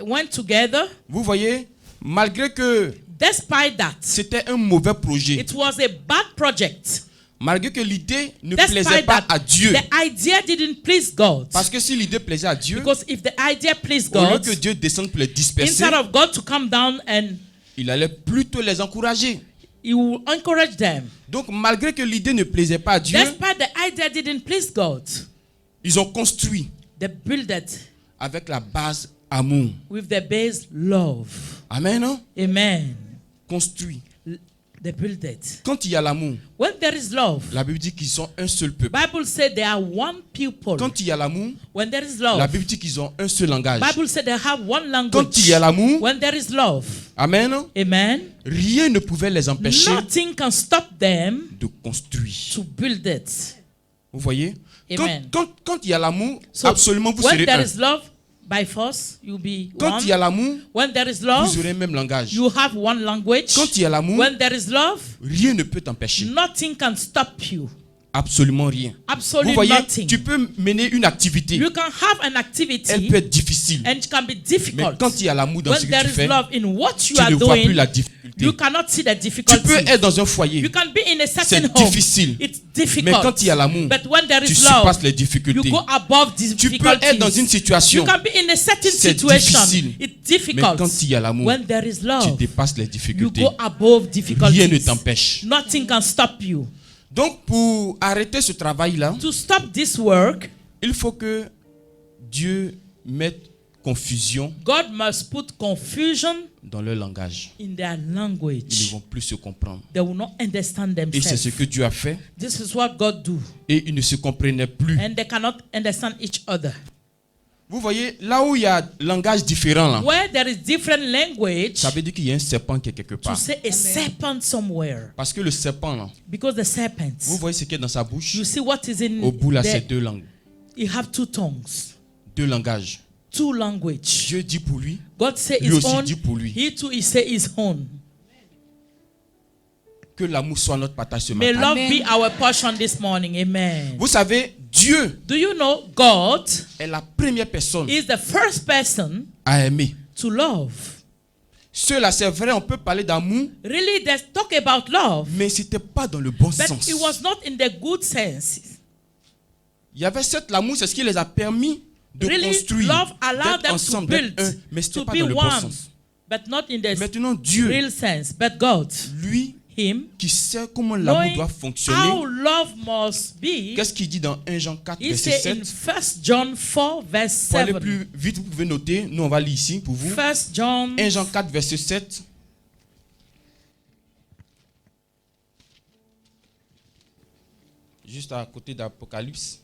went together. Vous voyez, malgré que Despite that, c'était un mauvais projet, it was a bad project. malgré que l'idée ne plaisait Despite pas that, à Dieu. the idea didn't please God. Parce que si l'idée plaisait à Dieu, Because if the idea pleased au lieu God, que Dieu descende pour les disperser, instead of God to come down and il allait plutôt les encourager. He will encourage them. Donc malgré que l'idée ne plaisait pas à Dieu, Despite the idea didn't please God, ils ont construit they built it avec la base amour. with the base love. Amen, non? Amen. Construit. They built it. Quand il y a l'amour, When there is love, la Bible dit qu'ils sont un seul peuple. Bible said they are one people. Quand il y a l'amour, When there is la love, Bible dit qu'ils ont un seul langage. Bible said they have one Quand language. il y a l'amour, When there is love, amen, non? amen, Rien ne pouvait les empêcher nothing can stop them de construire. to build it. Vous voyez? Amen. Quand il y a l'amour, So absolument vous when serez there un. is love, by force, you'll be Quand one. il y a l'amour, When there is love, vous aurez le même langage. you have one language. Quand il y a l'amour, When there is love, rien ne peut t'empêcher. nothing can stop you. Absolument rien. Vous Absolutely voyez, nothing. tu peux mener une activité. You can have an Elle activity peut être difficile. and it can be Mais difficult. quand il y a l'amour dans ce When que there tu is fais, love in what you tu are ne vois plus doing, la difficulté. you cannot see the Tu difficulty. peux être dans un foyer, You can be in a certain c'est home. difficile. It's mais difficult. quand il y a l'amour, But when there tu is love, surpasses les you difficultés. go above these Tu peux difficulties. être dans une situation, You can be in a certain c'est situation. difficile. It's mais difficult. quand il y a l'amour, When there is tu love, dépasses les you difficultés. go above difficulties. Rien ne t'empêche. Nothing can stop you. Donc, pour arrêter ce travail-là, To stop this work, il faut que Dieu mette confusion God must put confusion dans leur langage. in their Ils ne language. vont plus se comprendre. They will not understand Et c'est ce themselves. que Dieu a fait. This is what God do. Et ils ne se comprenaient plus. And they cannot understand each other. Vous voyez, là où il y a langage différent, là, Where there is different language, ça veut dire qu'il y a un serpent qui est quelque to part. say a serpent somewhere. Parce que le serpent, là, Because the serpent, vous voyez ce qu'il y a dans sa bouche. you see what is in Au bout, là, c'est there. deux langues. You have two tongues, Deux langages. two language. Dieu dit pour lui, God say lui his aussi own. dit pour lui. He too, he say his own. Que l'amour soit notre partage ce May matin. love be our portion this morning. Amen. Vous savez, Dieu Dieu Do you know God est la première personne is the first person à aimer. to love? Cela, c'est vrai, on peut parler d'amour, Really, there's talk about love, mais ce n'était pas dans le bon but sens. it was not in the good sense. Il y avait certes l'amour, c'est ce qui les a permis de Really, construire, love allowed d'être them to ensemble, d'être build, un, mais ce to n'était pas be dans le bon one, sens. but not in the Maintenant, Dieu, real sense. But God, lui, Him, qui sait comment l'amour knowing doit how fonctionner, love must be, qu'est-ce qu'il dit dans 1 Jean 4, He verset said in 7? 1 John 4, verse Pour aller 7. plus vite, vous pouvez noter, nous on va lire ici pour vous. 1 John 1 Jean 4, verset 7. Juste à côté d'Apocalypse.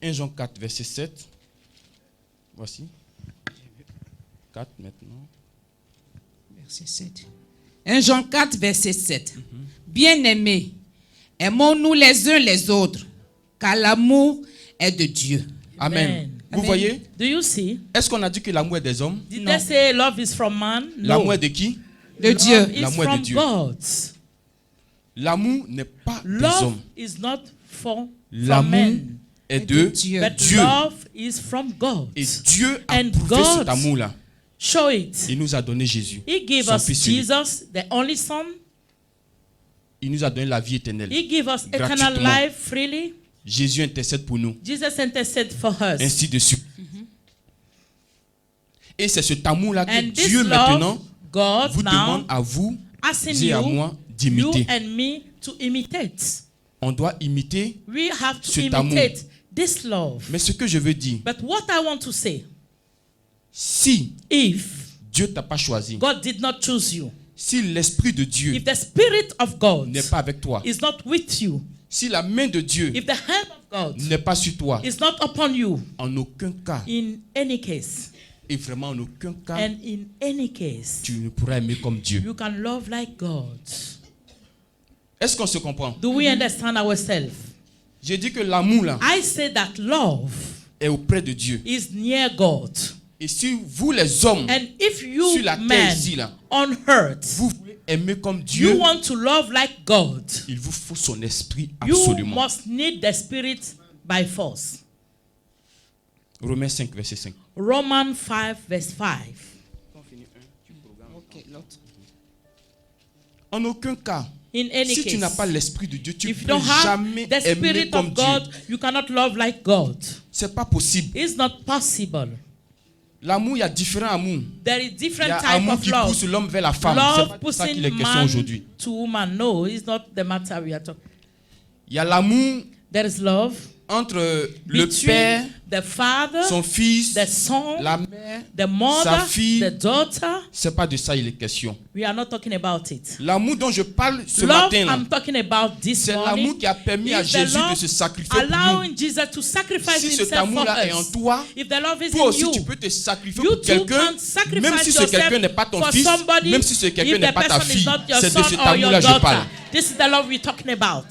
1 Jean 4, verset 7. Voici. 4 maintenant. Verset 7. 1 Jean 4, verset 7. Bien-aimés, aimons-nous les uns les autres, car l'amour est de Dieu. Amen. Amen. Vous Amen. voyez? Do you see? Est-ce qu'on a dit que l'amour est des hommes? Did No. they say love is from man? No. L'amour est de qui? De Dieu. Love is L'amour est de from Dieu. God. L'amour n'est pas des Love hommes. is not from L'amour men, est de Dieu. but Dieu. love is from God. Et Dieu a And prouvé God cet amour-là. Show it. Il nous a donné Jésus. He gave son us fils unique. Jesus, the only Son. Il nous a donné la vie éternelle. He gave us eternal Gratuitement. life freely. Jésus intercède pour nous. Jesus interceded for us. Ainsi de suite. Et c'est cet amour-là que And this Dieu love, maintenant God vous now demande à vous asking et à you, moi you d'imiter. and me to imitate. On doit imiter. We have to Cet imitate this love. Mais ce que je veux dire, But what I want to say, si if Dieu t'a pas choisi, God did not choose you, si l'Esprit de Dieu if the Spirit of God n'est pas avec toi, is not with you, si la main de Dieu if the hand of God n'est pas sur toi, is not upon you, en aucun cas, in any case, et vraiment en aucun cas, and in any case, tu ne pourras aimer comme Dieu. you can love like God. Est-ce qu'on se comprend? Do we understand ourselves? J'ai dit que l'amour là I say that love est auprès de Dieu. is near God. Et si vous les hommes, And if you sur la terre men ici là, on earth, vous voulez aimer comme you Dieu, want to love like God, il vous faut son esprit you absolument. must need the Spirit by force. Romains 5, verset 5. Romans 5, verse 5. En aucun cas, In any si tu case, n'as pas l'esprit de Dieu, tu ne if you peux don't have jamais the aimer Spirit comme of Dieu. God, you cannot love like God. C'est pas possible. It's not possible. L'amour, il y a différents amours. There is Il y different a type amour of qui love. pousse l'homme vers la femme. C'est Love pas de ça qu'il pushing est question man aujourd'hui. to woman. No, it's not the matter we are talking. Il y a l'amour There is love entre le between père, the father, son fils, the son, la mère. the mother, sa fille. the daughter. C'est pas de ça il est question. We are not talking about it. L'amour dont je parle ce Love matin, I'm talking about this c'est morning l'amour qui a permis à is the Jésus de love se sacrifier pour nous. allowing Jesus to sacrifice Si cet himself for amour-là est en us. toi, If the love is toi in aussi you, tu peux te sacrifier you pour too quelqu'un, can sacrifice même si ce yourself quelqu'un n'est pas ton for fils, somebody, même si ce quelqu'un if n'est the pas ta person is fille. not your C'est de son cet or your amour-là que je parle. daughter. This is the love we're talking about.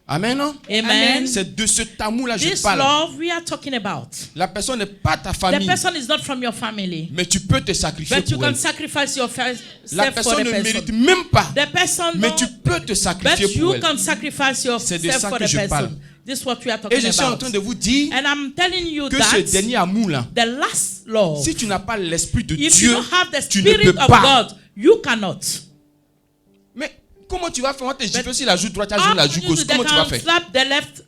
Amen, non? Amen. C'est de cet amour-là que je This parle. love we are talking about. La personne n'est pas ta The famille, person is not from your family, mais tu peux te sacrifier but you pour can elle. sacrifice La yourself for personne the ne mérite person. même pas, The person mais tu don't, peux te but sacrifier you pour elle. can sacrifice C'est de yourself ça for que the je parle. person. This is what we are Et talking je suis en about. train de vous dire And I'm telling you que that ce dernier amour-là, the last love, si tu n'as pas l'esprit de if Dieu, you don't have the tu ne Spirit peux of pas. God, you cannot. Mais comment tu vas faire? On te gifle sur la joue droite, tu as How joué la can joue you gauche. do that? Comment tu vas Can faire? slap the left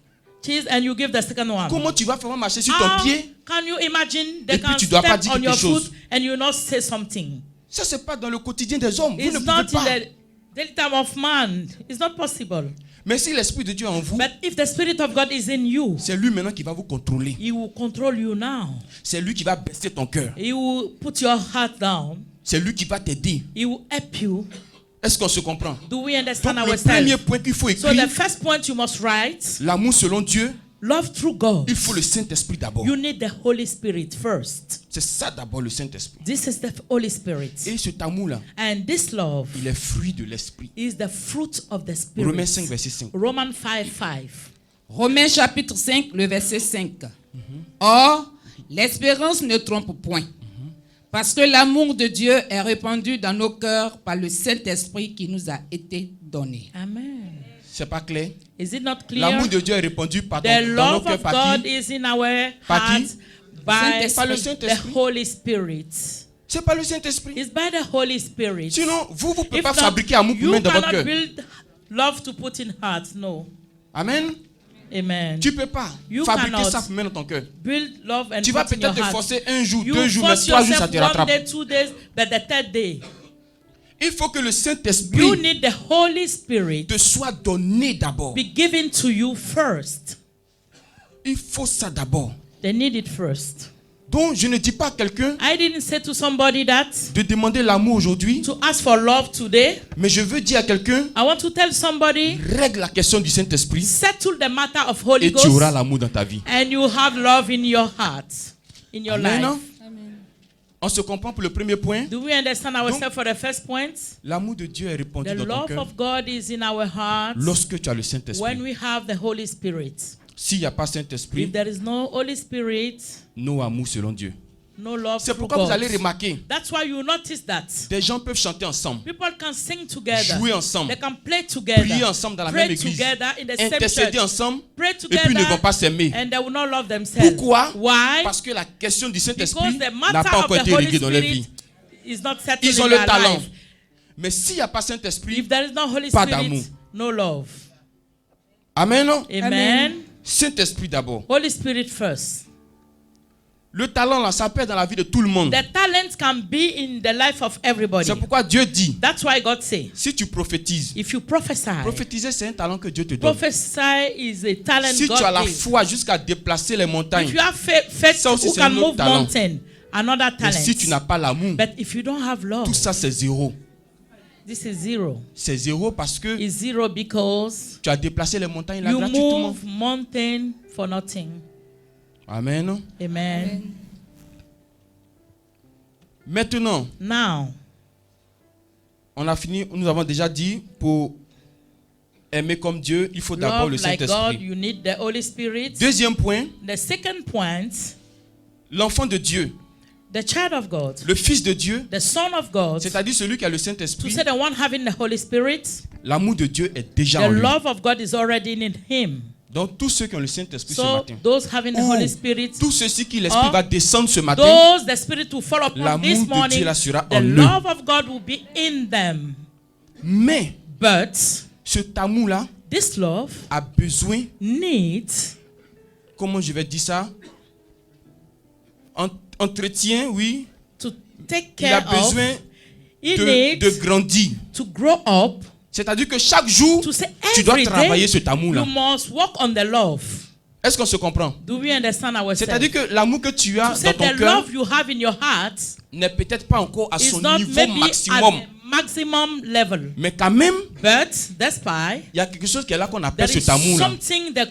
cheese and you give the second one. Comment tu vas faire marcher sur How ton pied? can you imagine they Et puis can tu dois pas step dire on quelque your chose. foot and you not say something? Ça, c'est pas dans le quotidien des hommes. Vous It's ne not pouvez in pas. the daily time of man. It's not possible. Mais si l'Esprit de Dieu est en vous, But if the Spirit of God is in you, c'est lui maintenant qui va vous contrôler. He will control you now. C'est lui qui va baisser ton cœur. He will put your heart down. C'est lui qui va t'aider. He will help you. Est-ce qu'on se comprend? Do we understand Donc, le premier ourselves? point qu'il faut So the écrire, first point you must write, l'amour selon Dieu, love through God. il faut le Saint-Esprit d'abord. You need the Holy Spirit first. C'est ça d'abord le Saint-Esprit. This is the Holy Spirit. Et cet amour-là, And this love il est fruit de l'Esprit. is the fruit of the Romains Spirit. 5, verset 5. Romans 5:5. Romains chapitre 5, le verset 5. Or, l'espérance ne trompe point, parce que l'amour de Dieu est répandu dans nos cœurs par le Saint-Esprit qui nous a été donné. Amen. C'est pas clair? Is it not clear? L'amour de Dieu est répandu The dans nos love cœurs of par God qui? is in our Par qui? hearts by Par le the Saint-Esprit. Holy Spirit. C'est pas le Saint-Esprit. It's by the Holy Spirit. Sinon, vous pouvez If pas not, fabriquer amour pour you mettre dans votre cannot cœur. build love to put in hearts. No. Amen. Amen. Tu peux pas You fabriquer cannot ça pour mettre dans ton cœur. build love and Tu vas put in your peut-être te heart. forcer un jour, You 2 jours, mais force 3 jours, ça yourself te 1 rattrape. day, 2 days, but the third day, Il faut que le you Saint-Esprit need the Holy Spirit te soit donné d'abord. be given to you first. Il faut ça d'abord. They need it first. Donc, je ne dis pas à quelqu'un I didn't say to somebody that de demander l'amour aujourd'hui, to ask for love today. mais je veux dire à quelqu'un, I want to tell somebody, règle la question du Saint-Esprit settle the matter of Holy et tu auras Ghost, l'amour dans ta vie. and you have love in your heart, in your Amen. life. On se comprend pour le premier point. Do we understand ourselves for the first point? L'amour de Dieu est répandu The dans ton love cœur of God is in our hearts lorsque tu as le when Saint-Esprit. we have the Holy Spirit. S'il n'y a pas If Saint-Esprit, there is no Holy Spirit, no amour selon Dieu. no love C'est through pourquoi vous God. allez remarquer, That's why you notice that des gens peuvent chanter ensemble, people can sing together, jouer ensemble, they can play together, prier ensemble dans la pray même église, together in the same intercéder church, ensemble, pray et puis ne vont together, pas s'aimer. and they will not love themselves. Pourquoi? Why? Parce que la question du Because Saint-Esprit the n'a matter pas of encore the été Holy réglée dans leur Spirit vie. is not settled Ils ont in le their talent. life. Mais s'il n'y a pas Saint-Esprit, If there is no Holy pas Spirit, d'amour. no love. Amen. Non? Amen. Saint-Esprit d'abord. Holy Spirit first. Le talent là, ça peut être dans la vie de tout le monde. The talent can be in the life of everybody. C'est pourquoi Dieu dit, That's why God says, si tu prophétises, if you prophesy, prophétiser c'est un talent que Dieu te donne. prophesy is a talent Si God tu as la gives. foi jusqu'à déplacer les montagnes, If you have faith Ça aussi, who c'est can un autre move talent. mountain, another mais talent. si tu n'as pas l'amour, But if you don't have love, tout ça c'est zéro. this is zero. C'est zéro parce que It's zero because tu as déplacé les montagnes là you gratuitement. move mountain for nothing. Amen. Amen. Maintenant, Now, on a fini, nous avons déjà dit, pour aimer comme Dieu, il faut d'abord love le like God, Saint-Esprit. you need the Holy Spirit. Deuxième point, The second point, l'enfant de Dieu, the child of God, le fils de Dieu, the son of God, c'est-à-dire celui qui a le to Saint-Esprit, say the one having the Holy Spirit, l'amour de Dieu est déjà the en lui. love of God is already in him. Donc tous ceux qui ont le Saint-Esprit ce So matin, those having the ou Holy Spirit, tous ceux qui l'Esprit or va descendre ce matin, those the Spirit will fall upon l'amour this de Dieu morning, là sera the en eux. love of God will be in them. Mais But cet amour-là this love a besoin, needs, comment je vais dire ça, entretien, oui, to take il a care of, besoin he de needs grandir. to grow up, C'est-à-dire que chaque jour, to say tu dois every travailler day cet amour-là. you must work on the love. Est-ce qu'on se comprend? Do we understand ourselves? C'est-à-dire que l'amour que tu as To say dans ton the cœur love you have in your heart n'est peut-être pas encore à is son not niveau maybe maximum. at the maximum level. Mais quand même, But despite, il y a quelque chose qui est là qu'on there appelle is cet amour-là. something that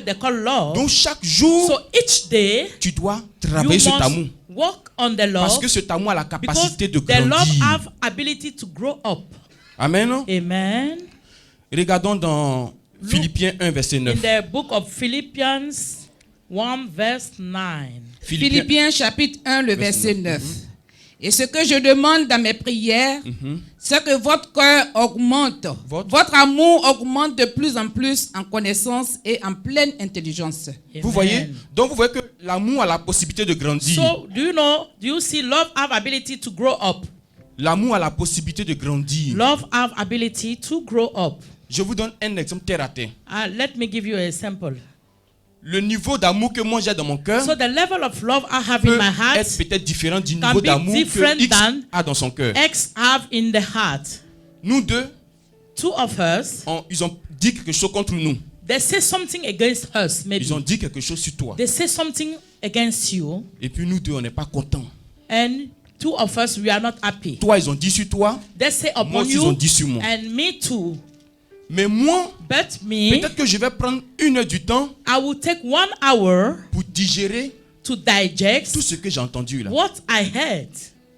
they call love. Donc chaque jour, So each day tu dois you travailler cet amour. must work on the Parce love que cet amour a la because capacité de the love grandir. have ability to grow up. Amen. Amen. Regardons dans Philippiens 1, verset 9. In the book of Philippians 1 verse 9. Philippiens chapitre 1, le verset 9. Et ce que je demande dans mes prières, c'est que votre cœur augmente, votre amour augmente de plus en plus en connaissance et en pleine intelligence. Vous Amen. voyez? Donc vous voyez que l'amour a la possibilité de grandir. So do you see love have ability to grow up? L'amour a la possibilité de grandir. Love have ability to grow up. Je vous donne un exemple terre à terre. Let me give you an example. Le niveau d'amour que moi j'ai dans mon cœur So the level of love I have in peut my heart être peut-être différent du can niveau be d'amour different que X than a dans son cœur. X have in the heart. Nous deux, Two of us, ils ont dit quelque chose contre nous. they say something against us, maybe. Ils ont dit quelque chose sur toi. They say something against you, Et puis nous deux, on n'est pas contents. and two of us, we are not happy. Toi, ils ont dit sur toi. They say Moi upon aussi, ils ont you, dit sur moi. and me too. Mais moi, But me, peut-être que je vais prendre 1 heure du temps I will take 1 hour pour digérer to digest tout ce que j'ai entendu là. what I heard.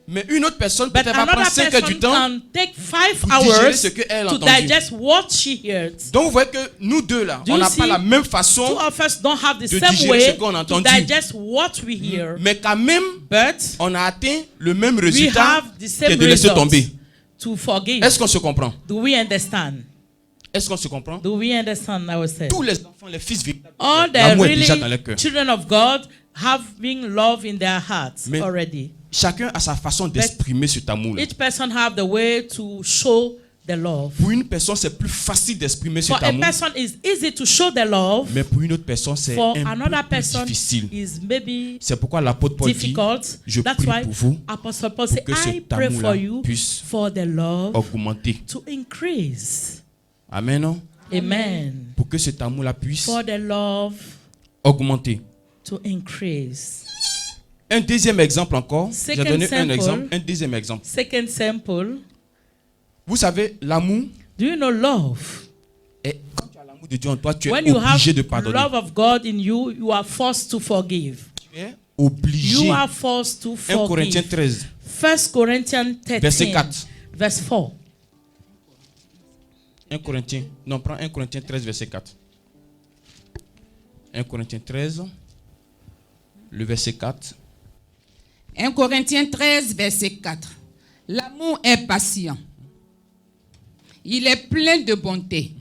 Mais une autre personne But peut-être va prendre another 5 heures du person temps. can take 5 pour digérer hours ce qu'elle a to entendu. digest what she heard. Donc vous voyez que nous deux là, Do on you n'a see? pas la même Two façon, of us don't have the de same digérer way ce qu'on a to entendu. digest what we hear. mais quand même, But on a atteint le même we résultat have the que same de laisser result tomber. to forgive. Est-ce qu'on se comprend? Do we understand? Est-ce qu'on se comprend? Do we understand ourselves? Tous les enfants, les fils véritables, All the l'amour est déjà dans leur really cœur. children of God having love in their hearts Mais already. chacun a sa façon d'exprimer cet amour. Each person have the way to show the love. Pour une personne, c'est plus facile d'exprimer cet For a amour. person, it's easy to show the love. Mais pour une autre personne, c'est For un another peu plus person, difficile. is maybe C'est pourquoi l'apôtre Paul dit, difficult. je That's prie why pour vous Apostle Paul pour said, que I cet pray amour-là for you puisse for the love augmenter. to increase. Amen. Non? Amen. Pour que cet amour-là puisse For the love augmenter. to increase. Un deuxième exemple encore. J'ai Second donné un sample. exemple. Un deuxième exemple. Second sample. Vous savez, l'amour, Do you know love? quand tu as l'amour de Dieu en toi, tu es When you have obligé de pardonner. love of God in you, you are forced to forgive. Tu es obligé. You are forced to 1 Corinthiens forgive. 13, 1 Corinthians 13, verset 4. verse 4. 1 Corinthiens, non, prends 1 Corinthiens 13, verset 4. 1 Corinthiens 13, le verset 4. 1 Corinthiens 13, verset 4. L'amour est patient. Il est plein de bonté.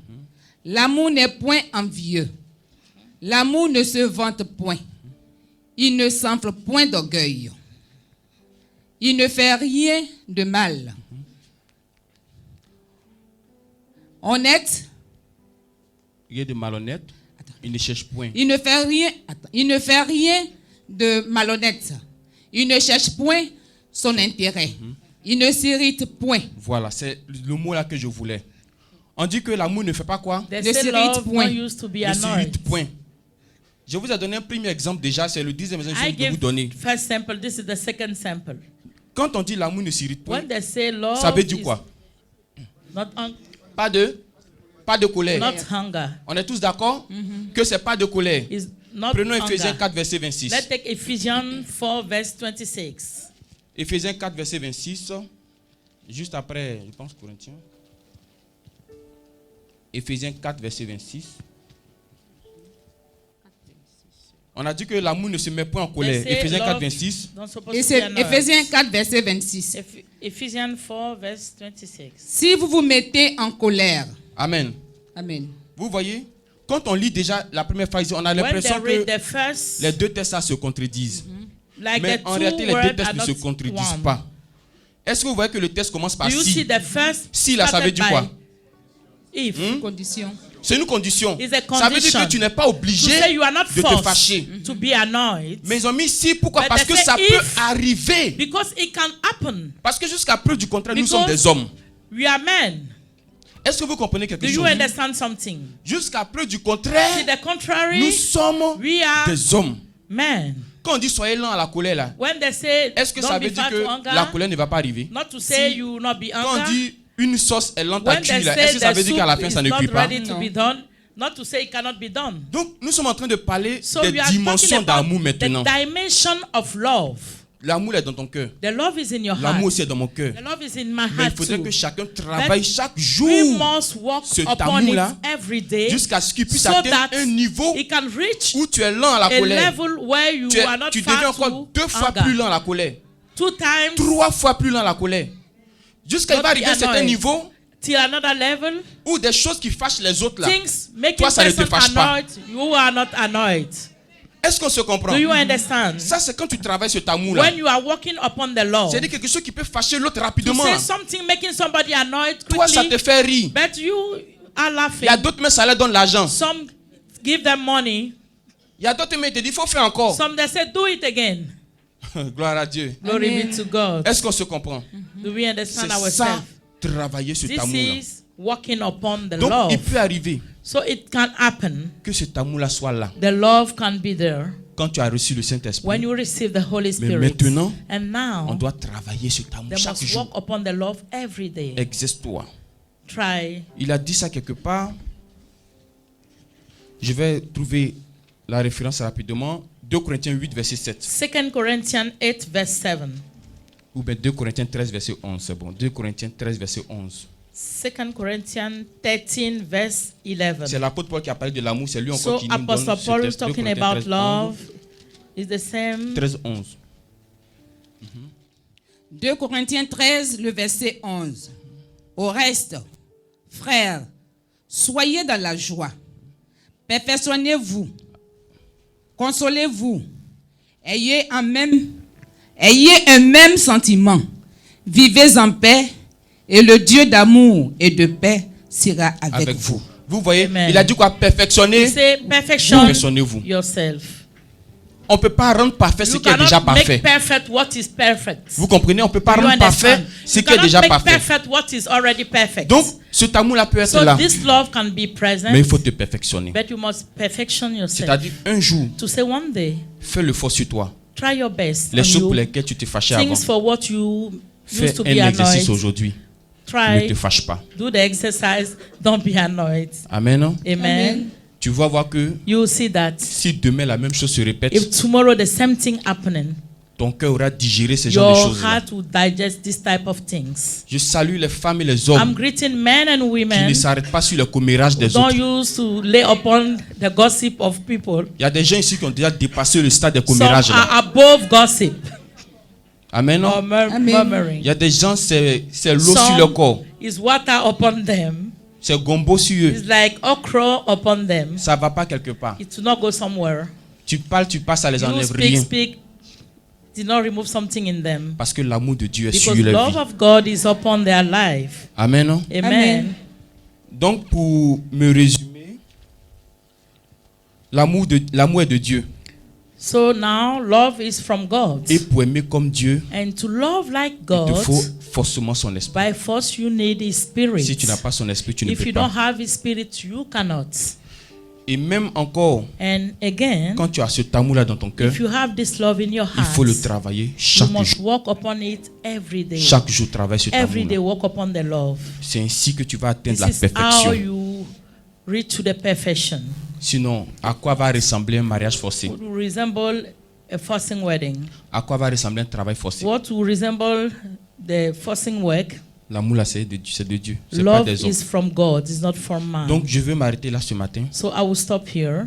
L'amour n'est point envieux. L'amour ne se vante point. Il ne s'enfle point d'orgueil. Il ne fait rien de mal. Honnête. Il y a de malhonnête. Il ne cherche point. Il ne fait rien. Il ne fait rien de malhonnête. Il ne cherche point son intérêt. Il ne s'irrite point. Voilà, c'est le mot là que je voulais. On dit que l'amour ne fait pas quoi? They Ne say s'irrite love point. not used to be Ne s'irrite annoyed. point. Je vous ai donné un premier exemple déjà, c'est le 10e exemple que I je vais vous give donner. first sample. This is the second sample. Quand on dit l'amour ne s'irrite point, When they say love, ça veut dire is quoi? Not, Pas de colère. not hunger. On est tous d'accord que c'est pas de colère. Is not Prenons Ephésiens hunger. 4, verset 26. Let's take Ephesians 4, verse 26. Ephésiens 4, verset 26. Juste après, je pense, Corinthiens. Ephésiens 4, verset 26. On a dit que l'amour ne se met point en colère. They say Ephésiens 4, love 26. don't supposed Et to be c'est annoyed. Ephésiens 4, verset 26. Ephesians 4, verse 26. Si vous vous mettez en colère. Amen. Amen. Vous voyez, quand on lit déjà la première phrase, on a When they l'impression que read the first, les deux textes se contredisent. like Mais the en two réalité, les deux words textes are ne se not contredisent one. pas. Est-ce que vous voyez que le texte commence par Do you see si? the first Si, là, ça veut started dire by quoi? If. Condition. C'est une condition. It's a Ça veut dire condition. que tu n'es pas To obligé say you are not de te forced fâcher. to be annoyed. Mais ils ont mis si, pourquoi? But Parce they que say ça if, peut arriver. Because it can happen. Parce que jusqu'à preuve du contraire, nous Because sommes des hommes. We are men. Est-ce que vous comprenez quelque Do you chose? understand something? Jusqu'à preuve du See contraire, the contrary, nous sommes we are des hommes. men. Quand on dit soyez lents à la colère, là, When they say est-ce que don't ça be veut dire fast que to anger, la colère ne va pas arriver? not to say you will not be Quand on anger. dit une sauce est lente à When cuire, they là, say est-ce que ça the veut dire qu'à la soup fin is ça ne not cuit pas? ready to Non. be done, not to say it cannot be done. Donc nous sommes en train de parler So des we are talking dimensions about d'amour maintenant. the dimension of love. L'amour est dans ton cœur. The love is in your heart. L'amour aussi est dans mon cœur. The love is in my Mais il heart faudrait too. que chacun travaille chaque We jour must walk ce upon it amour-là every day jusqu'à ce qu'il puisse so atteindre that un niveau it can reach où tu es lent à la a colère. level where you are not Tu deviens far encore to 2 fois anger. plus lent à la colère. 2 times 3 fois plus lent à la colère. Jusqu'à il Not va arriver à un be certain annoyed. niveau till another level. où des choses qui fâchent les autres là. Things making Toi, ça ne te person fâche pas. annoyed, you are not annoyed. Est-ce qu'on se comprend? Do you understand? Ça, c'est quand tu travailles cet amour-là. When you are walking upon the law, C'est-à-dire quelque chose qui peut fâcher l'autre to rapidement. say là. something making somebody annoyed Toi, ça te quickly, fait rire. but you are Il laughing. y a d'autres, mais ça leur donne l'argent. Some give them money. Il y a d'autres, mais ils te disent, il faut faire encore. Some they say do it again. Gloire à Dieu. Glory Amen. be to God. Est-ce qu'on se comprend? Do we understand C'est ça, ourselves? travailler cet This amour-là. is walking upon the Donc, love. il peut arriver So it can happen. que cet amour-là soit là. The love can be there Quand tu as reçu le Saint-Esprit, when you receive the Holy mais Spirit. maintenant, And on now, doit travailler cet amour they chaque must jour. walk upon the love every day. Exerce-toi. Try. Il a dit ça quelque part. Je vais trouver la référence rapidement. 2 Corinthiens 8, verset 7. 2 Corinthians 8, verse 7. Ou bien 2 Corinthiens 13, verset 11. C'est bon. 2 Corinthiens 13, verset 11. 2 Corinthians 13, verse 11. C'est l'apôtre Paul qui a parlé de l'amour. C'est lui encore So qui nous donne Apostle ce Paul is texte. 2 talking Corinthiens about 13, love. Is the same. 13, 11. 2 Corinthiens 13, le verset 11. Au reste, frères, Soyez dans la joie. Perfectionnez-vous. Consolez-vous. Ayez un même sentiment. Vivez en paix et le Dieu d'amour et de paix sera avec vous. Vous voyez, Amen. il a dit quoi? Perfectionnez. Say perfection Perfectionnez-vous. yourself. On ne peut pas rendre parfait ce You qui est déjà cannot make parfait. perfect what is perfect. Vous comprenez? On ne peut pas You rendre parfait understand? ce You qui est déjà cannot make parfait. perfect what is already perfect. Donc, cet amour-là peut être So là. this love can be present, Mais il faut te perfectionner. but you must perfection yourself. C'est-à-dire, un jour, To say one day, fais le fort sur toi. try your best Les on choses pour you. lesquelles tu t'es fâché avant. Things for what you Fais used to un be exercice annoyed. aujourd'hui. Ne Try, te fâche pas. do the exercise. Don't be annoyed. Amen. Non? Amen. Tu vas voir que You will see that si demain la même chose se répète, if tomorrow the same thing happening, ton cœur aura digéré ce genre de your choses-là. heart will digest this type of things. Je salue les femmes et les I'm hommes greeting men and qui women ne s'arrêtent pas sur le commérage des don't autres. use to lay upon the gossip of people. Il y a des gens ici qui ont déjà dépassé le stade des Some commérages. là. are above gossip Amen. Non? or Amen. murmuring. Il y a des gens, c'est l'eau sur leur corps. Is water upon them. C'est gombo sur eux. It's like okra upon them. Ça ne va pas quelque part. It will not go somewhere. Tu parles, ça les You enlève rien. speak, did not remove something in them. Parce que l'amour de Dieu est sur Because leur love vie. of God is upon their life. Amen. Non? Amen. Amen. Donc, pour me résumer, l'amour est de Dieu. So now love is from God. Et pour aimer comme Dieu, And to love like il te God, faut forcément son esprit. by force you need His Spirit. Si tu n'as pas son esprit, tu ne If peux you pas. don't have His Spirit, you cannot. Et même encore, And again, quand tu as cet amour-là dans ton cœur, if you have this love in your il faut le heart, travailler you chaque must jour. walk upon it every day. Chaque jour, travaille cet Every day, amour-là. walk upon the love. C'est ainsi que tu vas atteindre This la is how perfection. you reach to the perfection. Sinon, à quoi va ressembler un mariage forcé? What will resemble a forcing wedding? À quoi va ressembler un travail forcé? What will resemble the forcing work? L'amour là, c'est de Dieu, c'est de Dieu, c'est pas Love des hommes. is from God, it's not from man. Donc, je veux m'arrêter là ce matin. So I will stop here.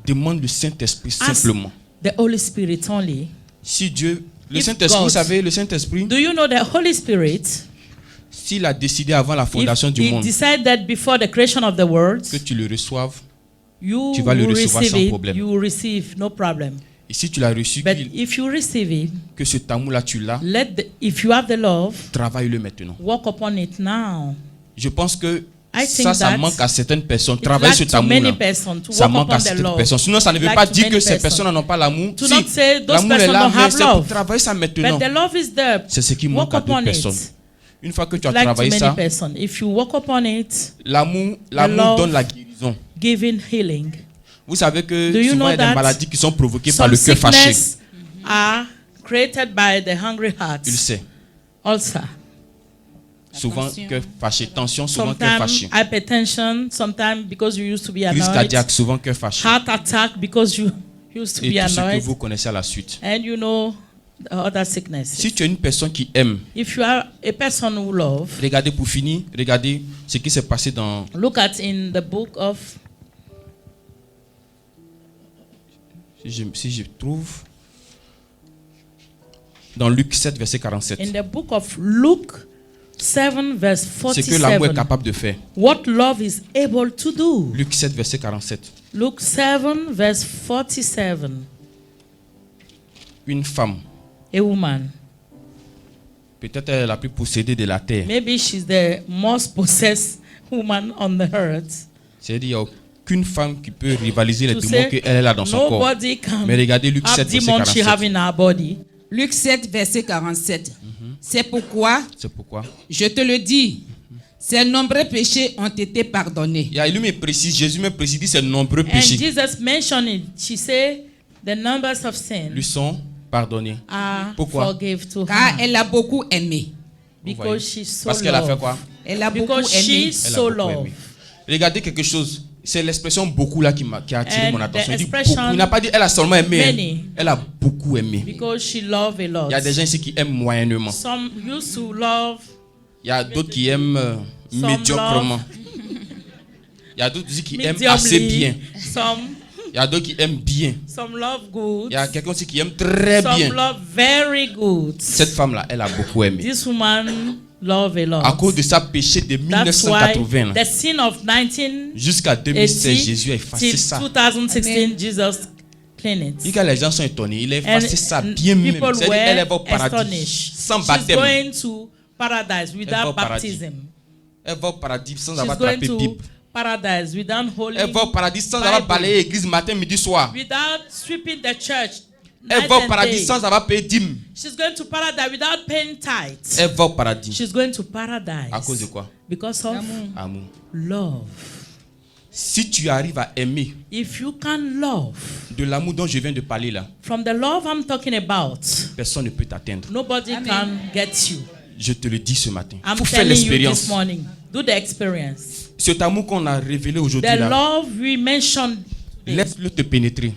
Demande le Saint-Esprit Ask simplement. the Holy Spirit only. Si Dieu, le If Saint-Esprit, God- vous savez, le Saint-Esprit, Do you know the Holy Spirit? s'il a décidé avant la If fondation du He monde decided before the creation of the world, que tu le reçoives, you tu vas le will recevoir receive sans it. problème. You will receive, no problem. et si tu l'as reçu, But if you receive it, que cet amour-là, tu l'as, if you have the love, travaille-le maintenant. walk upon it now. Je pense que I think ça that manque à certaines personnes. It's Travaille like cet to many amour-là. persons to Ça walk manque à upon the certaines love. personnes. Sinon, ça ne veut Like pas to dire many que ces persons. personnes n'ont pas l'amour. To Si, not say those l'amour est persons là, don't mais have c'est pour love. travailler ça maintenant. But the love is there. C'est ce qui Walk manque à d'autres upon personnes. it. Une fois que tu as Like to travaillé many ça, persons. If you walk upon it, l'amour love- donne la guérison. giving healing. Vous savez que Do you souvent il y a know des that maladies qui sont provoquées par Some le cœur fâché. sickness are created by the hungry heart. Tu le sais. Ulcer. Souvent tension. cœur fâché. Tension, souvent cœur Sometimes fâché. hypertension. Sometimes because you used to be Crise annoyed. cardiaque, souvent cœur fâché. Heart attack because you used to Et be tout ce que annoyed. vous connaissez à la suite. And you know the other sicknesses. Si tu es une personne qui aime, If you are a person who love, regardez pour finir, regardez ce qui s'est passé dans look at in the book of si je trouve dans Luc 7 verset 47. in the book of Luke 7 verse Ce que l'amour est 47. capable de faire. What love is able to do. Luc 7 verset 47. Luke 7 verse 47. Une femme, A woman. peut-être elle est la plus possédée de la terre. Maybe she's the most possessed woman on the earth. C'est-à-dire il n'y a aucune femme qui peut rivaliser les To démons say qu'elle a dans son corps. nobody can Mais regardez Luc have 7 verset demons she have 47. in her body. Luc 7, verset 47. C'est pourquoi, C'est pourquoi. je te le dis, ses nombreux péchés ont été pardonnés. Il lui me précise, Jésus me précise, dit ses nombreux And péchés Jesus mentioned it. She said the numbers of sin lui sont pardonnés. are Pourquoi? forgive to Car her. elle a beaucoup aimé. Vous voyez. Because she's so Parce qu'elle a fait loved. quoi? Elle a beaucoup Because aimé. she's Elle a so beaucoup aimé. loved. Regardez quelque chose. C'est l'expression beaucoup là qui a attiré And mon attention. the Il dit expression beaucoup. Il n'a pas dit elle a seulement aimé. hein. many. Elle a beaucoup aimé. Because she loved a lot. Il y a des gens ici qui aiment moyennement. Some used to love. Il y a d'autres qui aiment Some médiocrement. Il y a d'autres ici qui aiment assez mediumly. bien. Some Il y a d'autres qui aiment bien. Some love good. Il y a quelqu'un aussi qui aime très Some bien. love very good. Cette femme-là, elle a beaucoup aimé. This woman love a lot. À cause de sa péché de That's why 1980 là, the sin of 1980 jusqu'à 2016, Jésus a effacé till ça. 2016, Amen. Jesus cleaned Et it. quand les gens sont étonnés, il a And effacé ça bien même. people C'est-à-dire, elle were va au paradis astonished. sans She's baptême. going to paradise va au without paradis. baptism. Elle va au paradis sans She's avoir going attrapé to Bible. paradise without holy Elle va au paradis sans avoir Bible. balayé l'église matin, midi, soir. Without sweeping the church. Elle night va au and paradis day. sans avoir payé dîme. She's going to paradise without paying tithes. Elle va au paradis. She's going to paradise. À cause de quoi? Because of Amour. love. Si tu arrives à aimer If you can love, de l'amour dont je viens de parler là, from the love I'm talking about, personne ne peut t'atteindre. nobody Amen. can get you. Je te le dis ce matin. Il I'm faut faire telling you this l'expérience. morning. Do the experience. Cet amour qu'on a révélé aujourd'hui The là, love we mentioned today, laisse-le te pénétrer.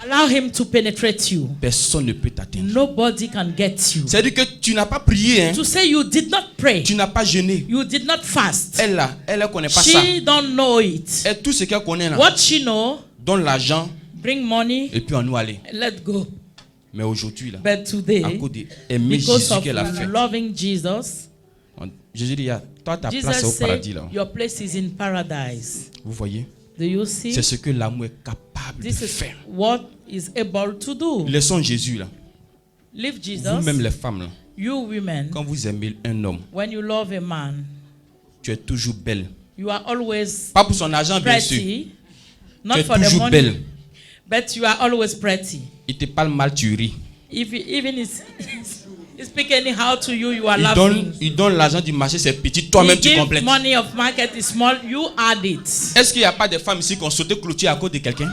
allow him to penetrate you. Personne ne peut t'atteindre. Nobody can get you. C'est-à-dire que tu n'as pas prié, hein? To say you did not pray, Tu n'as pas jeûné. you did not fast. Elle là, elle ne connaît pas ça. She don't know it. Et tout ce qu'elle connaît là, What she know, donne l'argent bring money, et puis on nous aller. let go. Mais aujourd'hui là, But à today, cause d'aimer because Jésus of qu'elle a fait, loving Jesus, Jésus dit, toi ta place est Jesus au said, paradis là. your place is in paradise. Vous voyez? Do you see? C'est ce que l'amour est capable de This is faire. what is able to do. Laissons Jésus là. Leave Jesus. Vous-même les femmes là, You women, quand vous aimez un homme, when you love a man, tu es toujours belle. you are always Pas pour son argent bien sûr. pretty. Tu Not es for the toujours money, belle. but you are always pretty. Il te parle mal, tu ris. If he, even he speak anyhow to you, you are laughing. Il donne l'argent du marché, c'est petit. Toi-même He tu give complètes. money of market is small, you add it. Est-ce qu'il n'y a pas de femmes ici qui ont sauté clôture à cause de quelqu'un?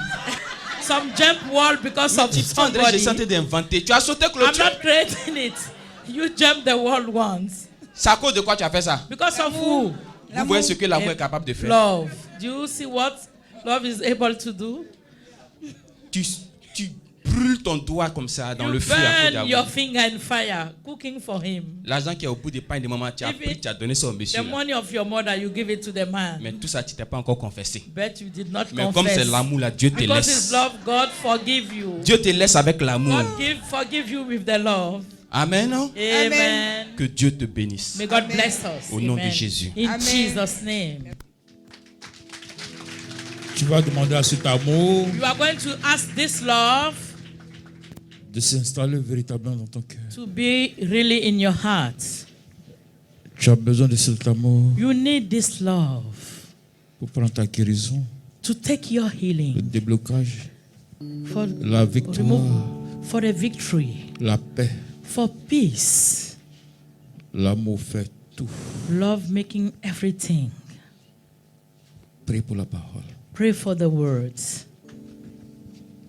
Some jump wall because of André, somebody. j'ai tenté d'inventer. Tu as sauté I'm clôture. not creating it. You jump the wall once. C'est à cause de quoi tu as fait ça? Because of who? Vous voyez ce que l'amour est capable de faire. Love. Do you see what love is able to do? Tu brûles ton doigt comme ça dans You le feu à cause burn your d'amour. finger in fire, cooking for him. L'argent qui est au bout des pains de maman, tu as If pris, it- tu as donné ça au The monsieur. là. money of your mother, you give it to the man. Mais tout ça, tu t'es pas encore confessé. But you did not Mais comme c'est confess. l'amour là, Dieu te Because laisse. it's love, God forgive you. Dieu te laisse avec l'amour. God forgive you with the love. Amen. Non? Amen. Que Dieu te bénisse. May God bless us. Au nom de Amen. Jésus. In Amen. Jesus' name. Tu vas demander à cet amour You are going to ask this love de s'installer véritablement dans ton cœur. to be really in your heart. Tu as besoin de cet amour You need this love pour prendre ta guérison, to take your le healing, déblocage, for la victoire, remove, for a victory, la paix. for peace. L'amour fait tout. Love making everything. Prie pour la parole. Pray for the words.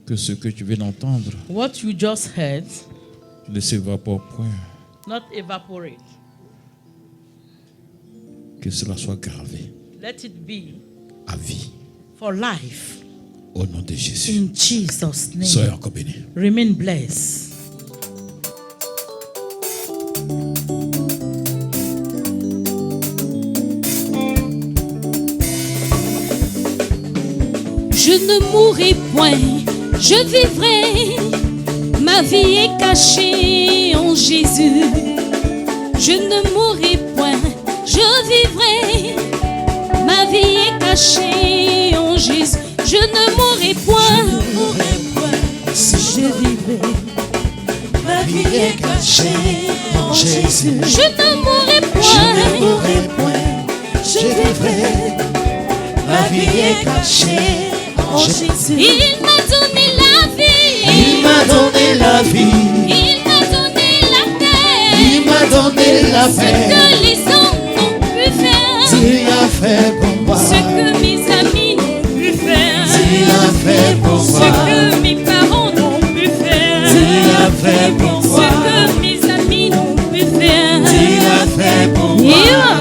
Que ce que tu viens d'entendre What you just heard, ne s'évapore point. not evaporate. Que cela soit gravé Let it be à vie. for life. Au nom de Jésus. In Jesus' Soyez name. encore bénis. Remain blessed. Je ne mourrai point, je vivrai. Ma vie est cachée en Jésus. Je ne mourrai point, je vivrai. Ma vie est cachée en Jésus. Je ne mourrai point, je vivrai. Ma vie est cachée en Jésus. Je ne mourrai Je ne point. mourrai point, je vivrai. Ma vie est cachée en Jésus. Il m'a donné la vie. Il m'a donné la vie. Il m'a donné la paix. Il m'a donné la Ce paix. que les hommes n'ont pu faire. Tu as fait pour moi. Ce que mes amis n'ont pu faire. Tu as fait pour Ce moi. que mes parents n'ont pu faire. Tu as fait pour Ce moi. que mes amis n'ont pu faire. Tu as fait pour moi. Yeah.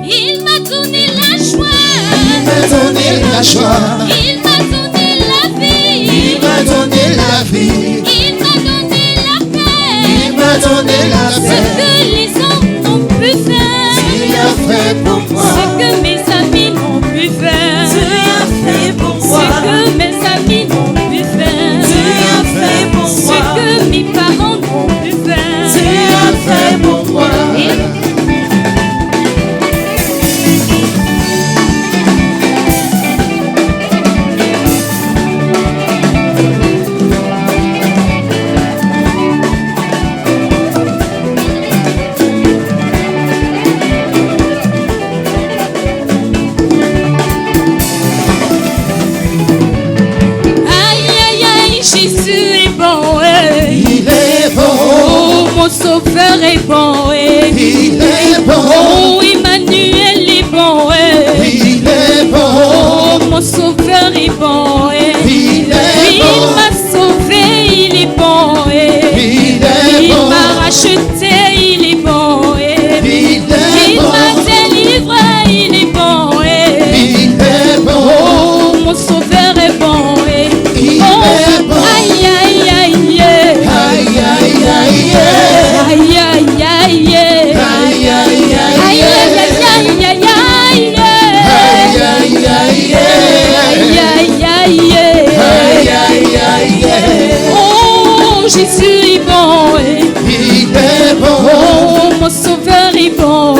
Il m'a donné la joie. Il m'a donné la joie. Il m'a donné la vie. Il m'a donné la vie. Il m'a donné la paix. Il m'a donné la Ce paix. que les hommes n'ont pu faire. fait pour moi. Ce que mes amis n'ont pu faire. Tu as fait pour Ce moi. que mes amis n'ont pu faire. Tu as fait pour Ce moi. que mes parents n'ont pu faire. Tu as fait pour moi. Aïe, aïe, aïe, Jésus est bon. Il est bon. Oh, mon sauveur est bon. Il est bon. Oh, Emmanuel est bon. Il est bon. Oh, mon sauveur est bon. Il est Il bon. m'a sauvé, il est bon. Il est Il bon. m'a racheté, il est bon. Il est Il bon. m'a délivré, il est bon. Il est bon. Oh, mon sauveur est bon. Il Oh, est bon. aïe, aïe, aïe, aïe. Aïe, aïe, aïe, Aïe, aïe, aïe, aïe. aïe, aïe, Aïe, aïe, aïe, aïe, aïe, aïe. aïe, aïe, Aïe, aïe, aïe, aïe, aïe, aïe. Oh, Jésus est bon. Il est bon. Oh, mon sauveur est bon.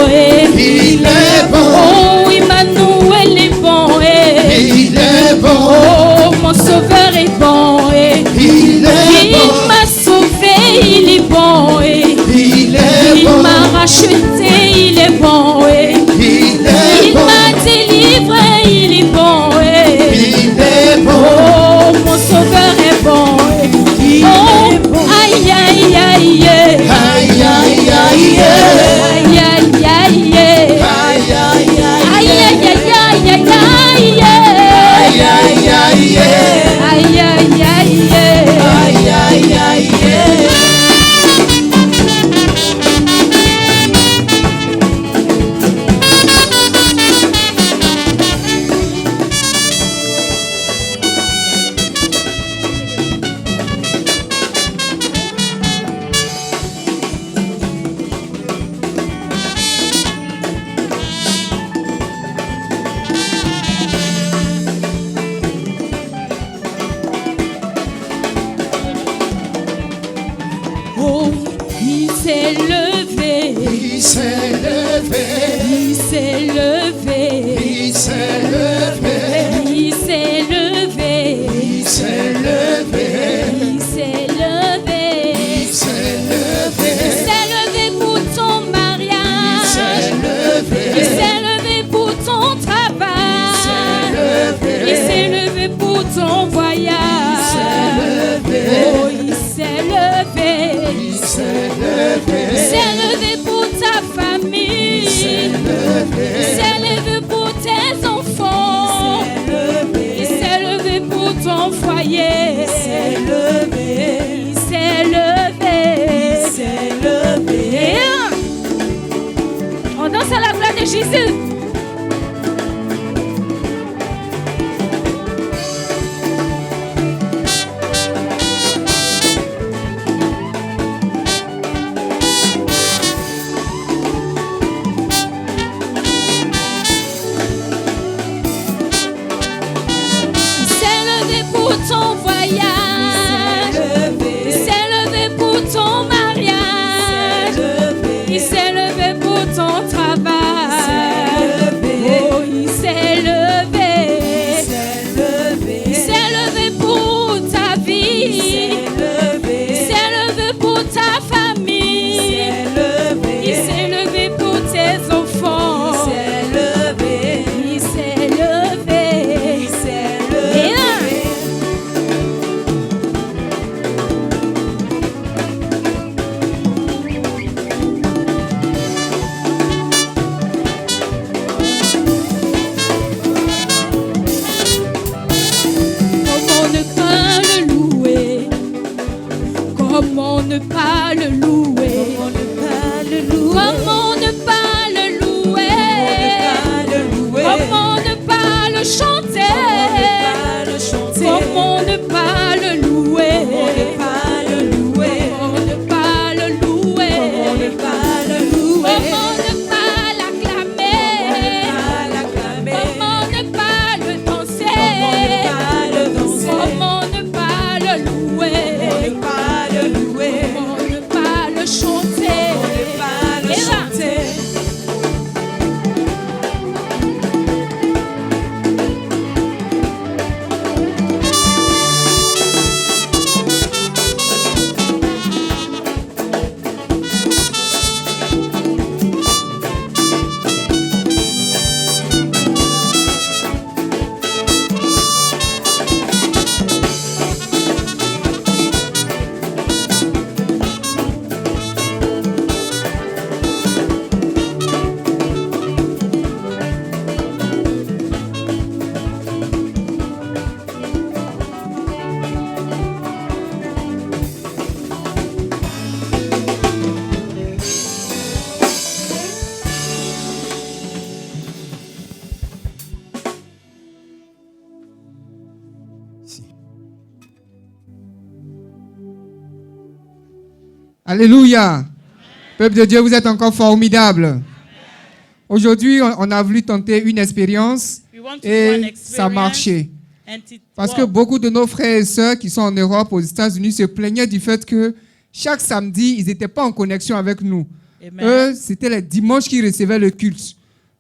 Il est bon. Oh, Emmanuel est bon. Il est bon. Oh, mon sauveur est bon. Il est Il bon. m'a sauvé, il est bon. Il est Il bon. m'a racheté, il est bon. Il est Il bon. m'a délivré, il est bon. Il est bon. Oh, mon sauveur est bon. Oh, aïe, aïe, aïe. Aïe, aïe, aïe, Aïe, aïe, aïe. aïe, aïe, Aïe, aïe, aïe, aïe, aïe, aïe. aïe, aïe, aïe, Aïe, aïe, aïe. aïe, aïe, aïe. Oh, il s'est levé. Il s'est levé. Il s'est levé. Il s'est levé. Il s'est levé. Il s'est levé. Il s'est levé. Il s'est levé. Il s'est levé pour ton mariage. Il s'est levé. Il s'est levé pour ton travail. Il s'est levé pour ton voyage. Oh, il s'est levé. Il s'est levé. Il s'est levé pour ta famille. Il s'est levé pour tes enfants. Il s'est levé pour ton foyer. Il s'est levé. Il s'est levé. Il s'est levé. On danse à la gloire de Jésus. Il s'est levé pour ton voyage. Alléluia. Peuple de Dieu, vous êtes encore formidable. Aujourd'hui, on a voulu tenter une expérience We want to do an et experience ça a marché. and it Parce que worked. beaucoup de nos frères et sœurs qui sont en Europe, aux États-Unis, se plaignaient du fait que chaque samedi, ils n'étaient pas en connexion avec nous. Amen. Eux, c'était les dimanches qu'ils recevaient le culte.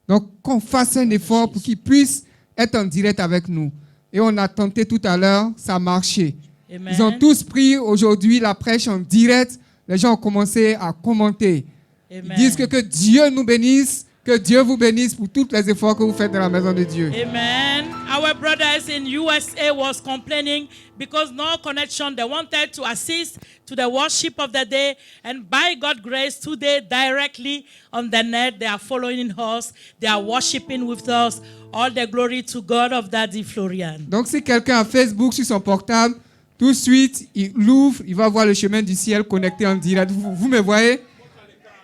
Donc, qu'on fasse un effort pour qu'ils puissent être en direct avec nous. Et on a tenté tout à l'heure, ça a marché. Amen. Ils ont tous pris aujourd'hui la prêche en direct. Les gens ont commencé à commenter. Ils Amen. disent que Dieu nous bénisse, que Dieu vous bénisse pour tous les efforts que vous faites dans la maison de Dieu. Amen. Our brothers in USA was complaining because no connection. They wanted to assist to the worship of the day, and by God's grace, today directly on the net, they are following us. They are worshiping with us. All the glory to God of Daddy Florian. Donc, si quelqu'un a Facebook sur son portable, tout de suite, il l'ouvre, il va voir le chemin du ciel connecté en direct. Vous me voyez?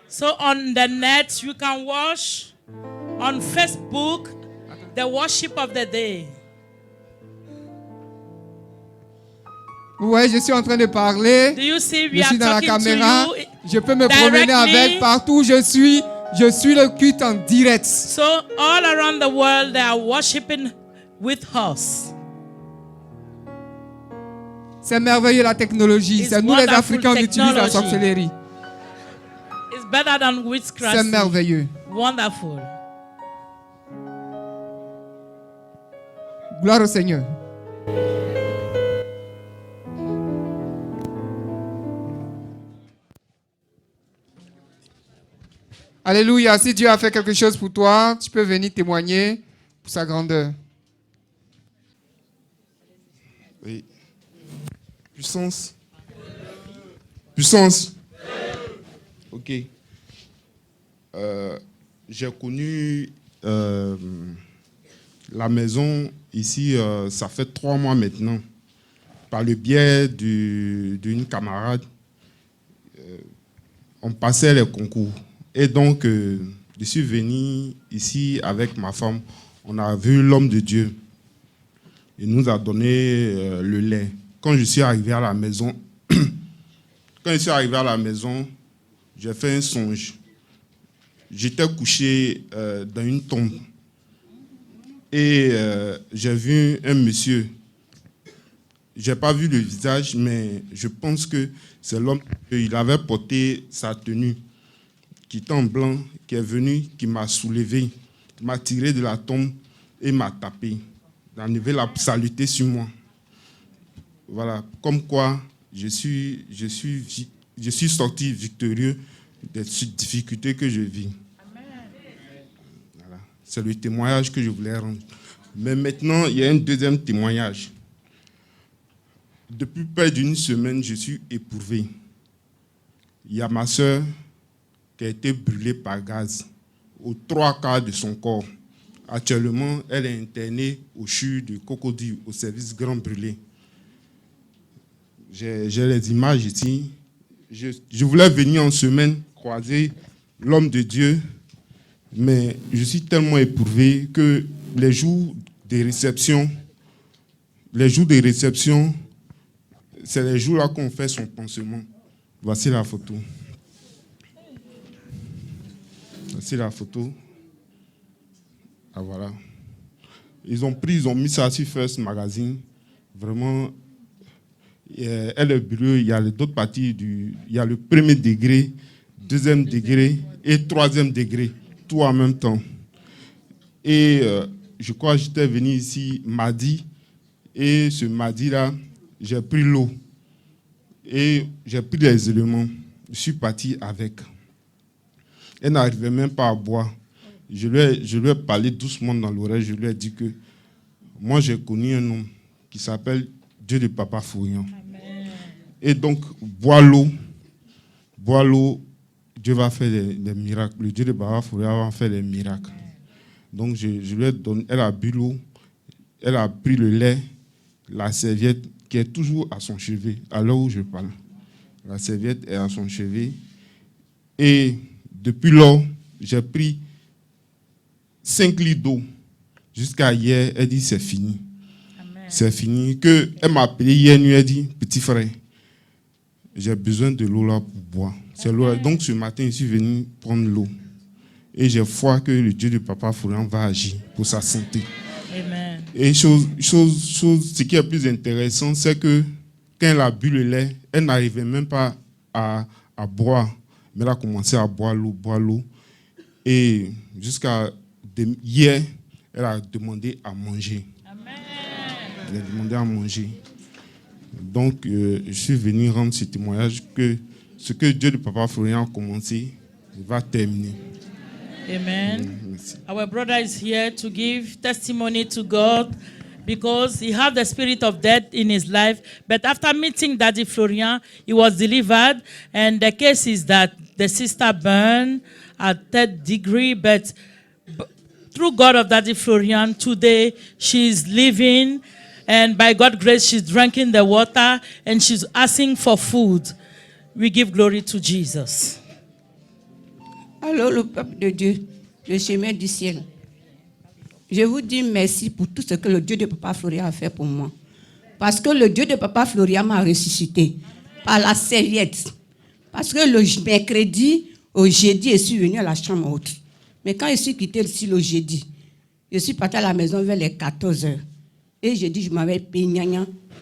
So on the net, you can watch on Facebook the worship of the day. Vous voyez, je suis en train de parler. Do you see we Je are suis dans la talking caméra. to you? Je peux me promener directly. avec partout où je suis. Je suis le culte en direct. So all around the world, they are worshiping with us. C'est merveilleux la technologie. It's C'est nous les wonderful Africains qui utilisent la technology. sorcellerie. It's better than witchcraft. C'est merveilleux. Wonderful. Gloire au Seigneur. Alléluia. Si Dieu a fait quelque chose pour toi, tu peux venir témoigner pour sa grandeur. Oui. Puissance. Puissance. Ok. J'ai connu la maison ici, ça fait 3 mois maintenant, par le biais d'une camarade. On passait les concours. Et donc, je suis venu ici avec ma femme. On a vu l'homme de Dieu. Il nous a donné le lait. Quand je suis arrivé à la maison, j'ai fait un songe. J'étais couché dans une tombe. Et j'ai vu un monsieur. Je n'ai pas vu le visage, mais je pense que c'est l'homme. Il avait porté sa tenue, qui était en blanc, qui est venu, qui m'a soulevé, m'a tiré de la tombe et m'a tapé. D'enlever la saluté sur moi. Voilà, comme quoi je suis sorti victorieux des difficultés que je vis. Voilà. C'est le témoignage que je voulais rendre. Mais maintenant, il y a un deuxième témoignage. Depuis près d'une semaine, je suis éprouvé. Il y a ma soeur qui a été brûlée par gaz aux 3/4 de son corps. Actuellement, elle est internée au CHU de Cocody, au service Grand Brûlé. J'ai les images ici. Je voulais venir en semaine croiser l'homme de Dieu, mais je suis tellement éprouvé que les jours de réception, c'est les jours-là qu'on fait son pansement. Voici la photo. Voici la photo. Ah, voilà. Ils ont mis ça sur First Magazine. Vraiment, elle est brûlée. Il y a d'autres parties. Il y a le premier degré, deuxième degré et troisième degré, tout en même temps. Et je crois que j'étais venu ici mardi. Et ce mardi-là, j'ai pris l'eau. Et j'ai pris les éléments. Je suis parti avec. Elle n'arrivait même pas à boire. Je lui ai parlé doucement dans l'oreille. Je lui ai dit que moi, j'ai connu un homme qui s'appelle Dieu de Papa Fourian. Et donc, bois l'eau, Dieu va faire des miracles. Le Dieu de Papa Fourian va faire des miracles. Donc, je lui ai donné, elle a bu l'eau, elle a pris le lait, la serviette qui est toujours à son chevet, à l'heure où je parle. La serviette est à son chevet. Et depuis lors, j'ai pris 5 litres d'eau. Jusqu'à hier, elle dit c'est fini. Amen. C'est fini. Elle m'a appelé hier nuit, elle dit petit frère, j'ai besoin de l'eau là pour boire. C'est l'eau là. Donc ce matin, je suis venu prendre l'eau. Et j'ai foi que le Dieu de Papa Florian va agir pour sa santé. Amen. Et ce qui est plus intéressant, c'est que quand elle a bu le lait, elle n'arrivait même pas à boire. Mais elle a commencé à boire l'eau. Et jusqu'à hier, elle a demandé à manger. Amen. Elle a demandé à manger. Donc, je suis venu rendre ce témoignage que ce que Dieu de Papa Florian a commencé, il va terminer. Amen. Merci. Our brother is here to give testimony to God because he had the spirit of death in his life. But after meeting Daddy Florian, he was delivered. And the case is that the sister burned at 3rd degree. But through God of Daddy Florian, today she's living. And by God's grace, she's drinking the water and she's asking for food. We give glory to Jesus. Alors le peuple de Dieu, le chemin du ciel. Je vous dis merci pour tout ce que le Dieu de Papa Florian a fait pour moi. Parce que le Dieu de Papa Florian m'a ressuscité par la serviette. Parce que le mercredi, au jeudi, je suis venu à la chambre haute. Mais quand je suis quitté ici le jeudi, je suis parti à la maison vers les 14h. Et j'ai dit, je m'avais payé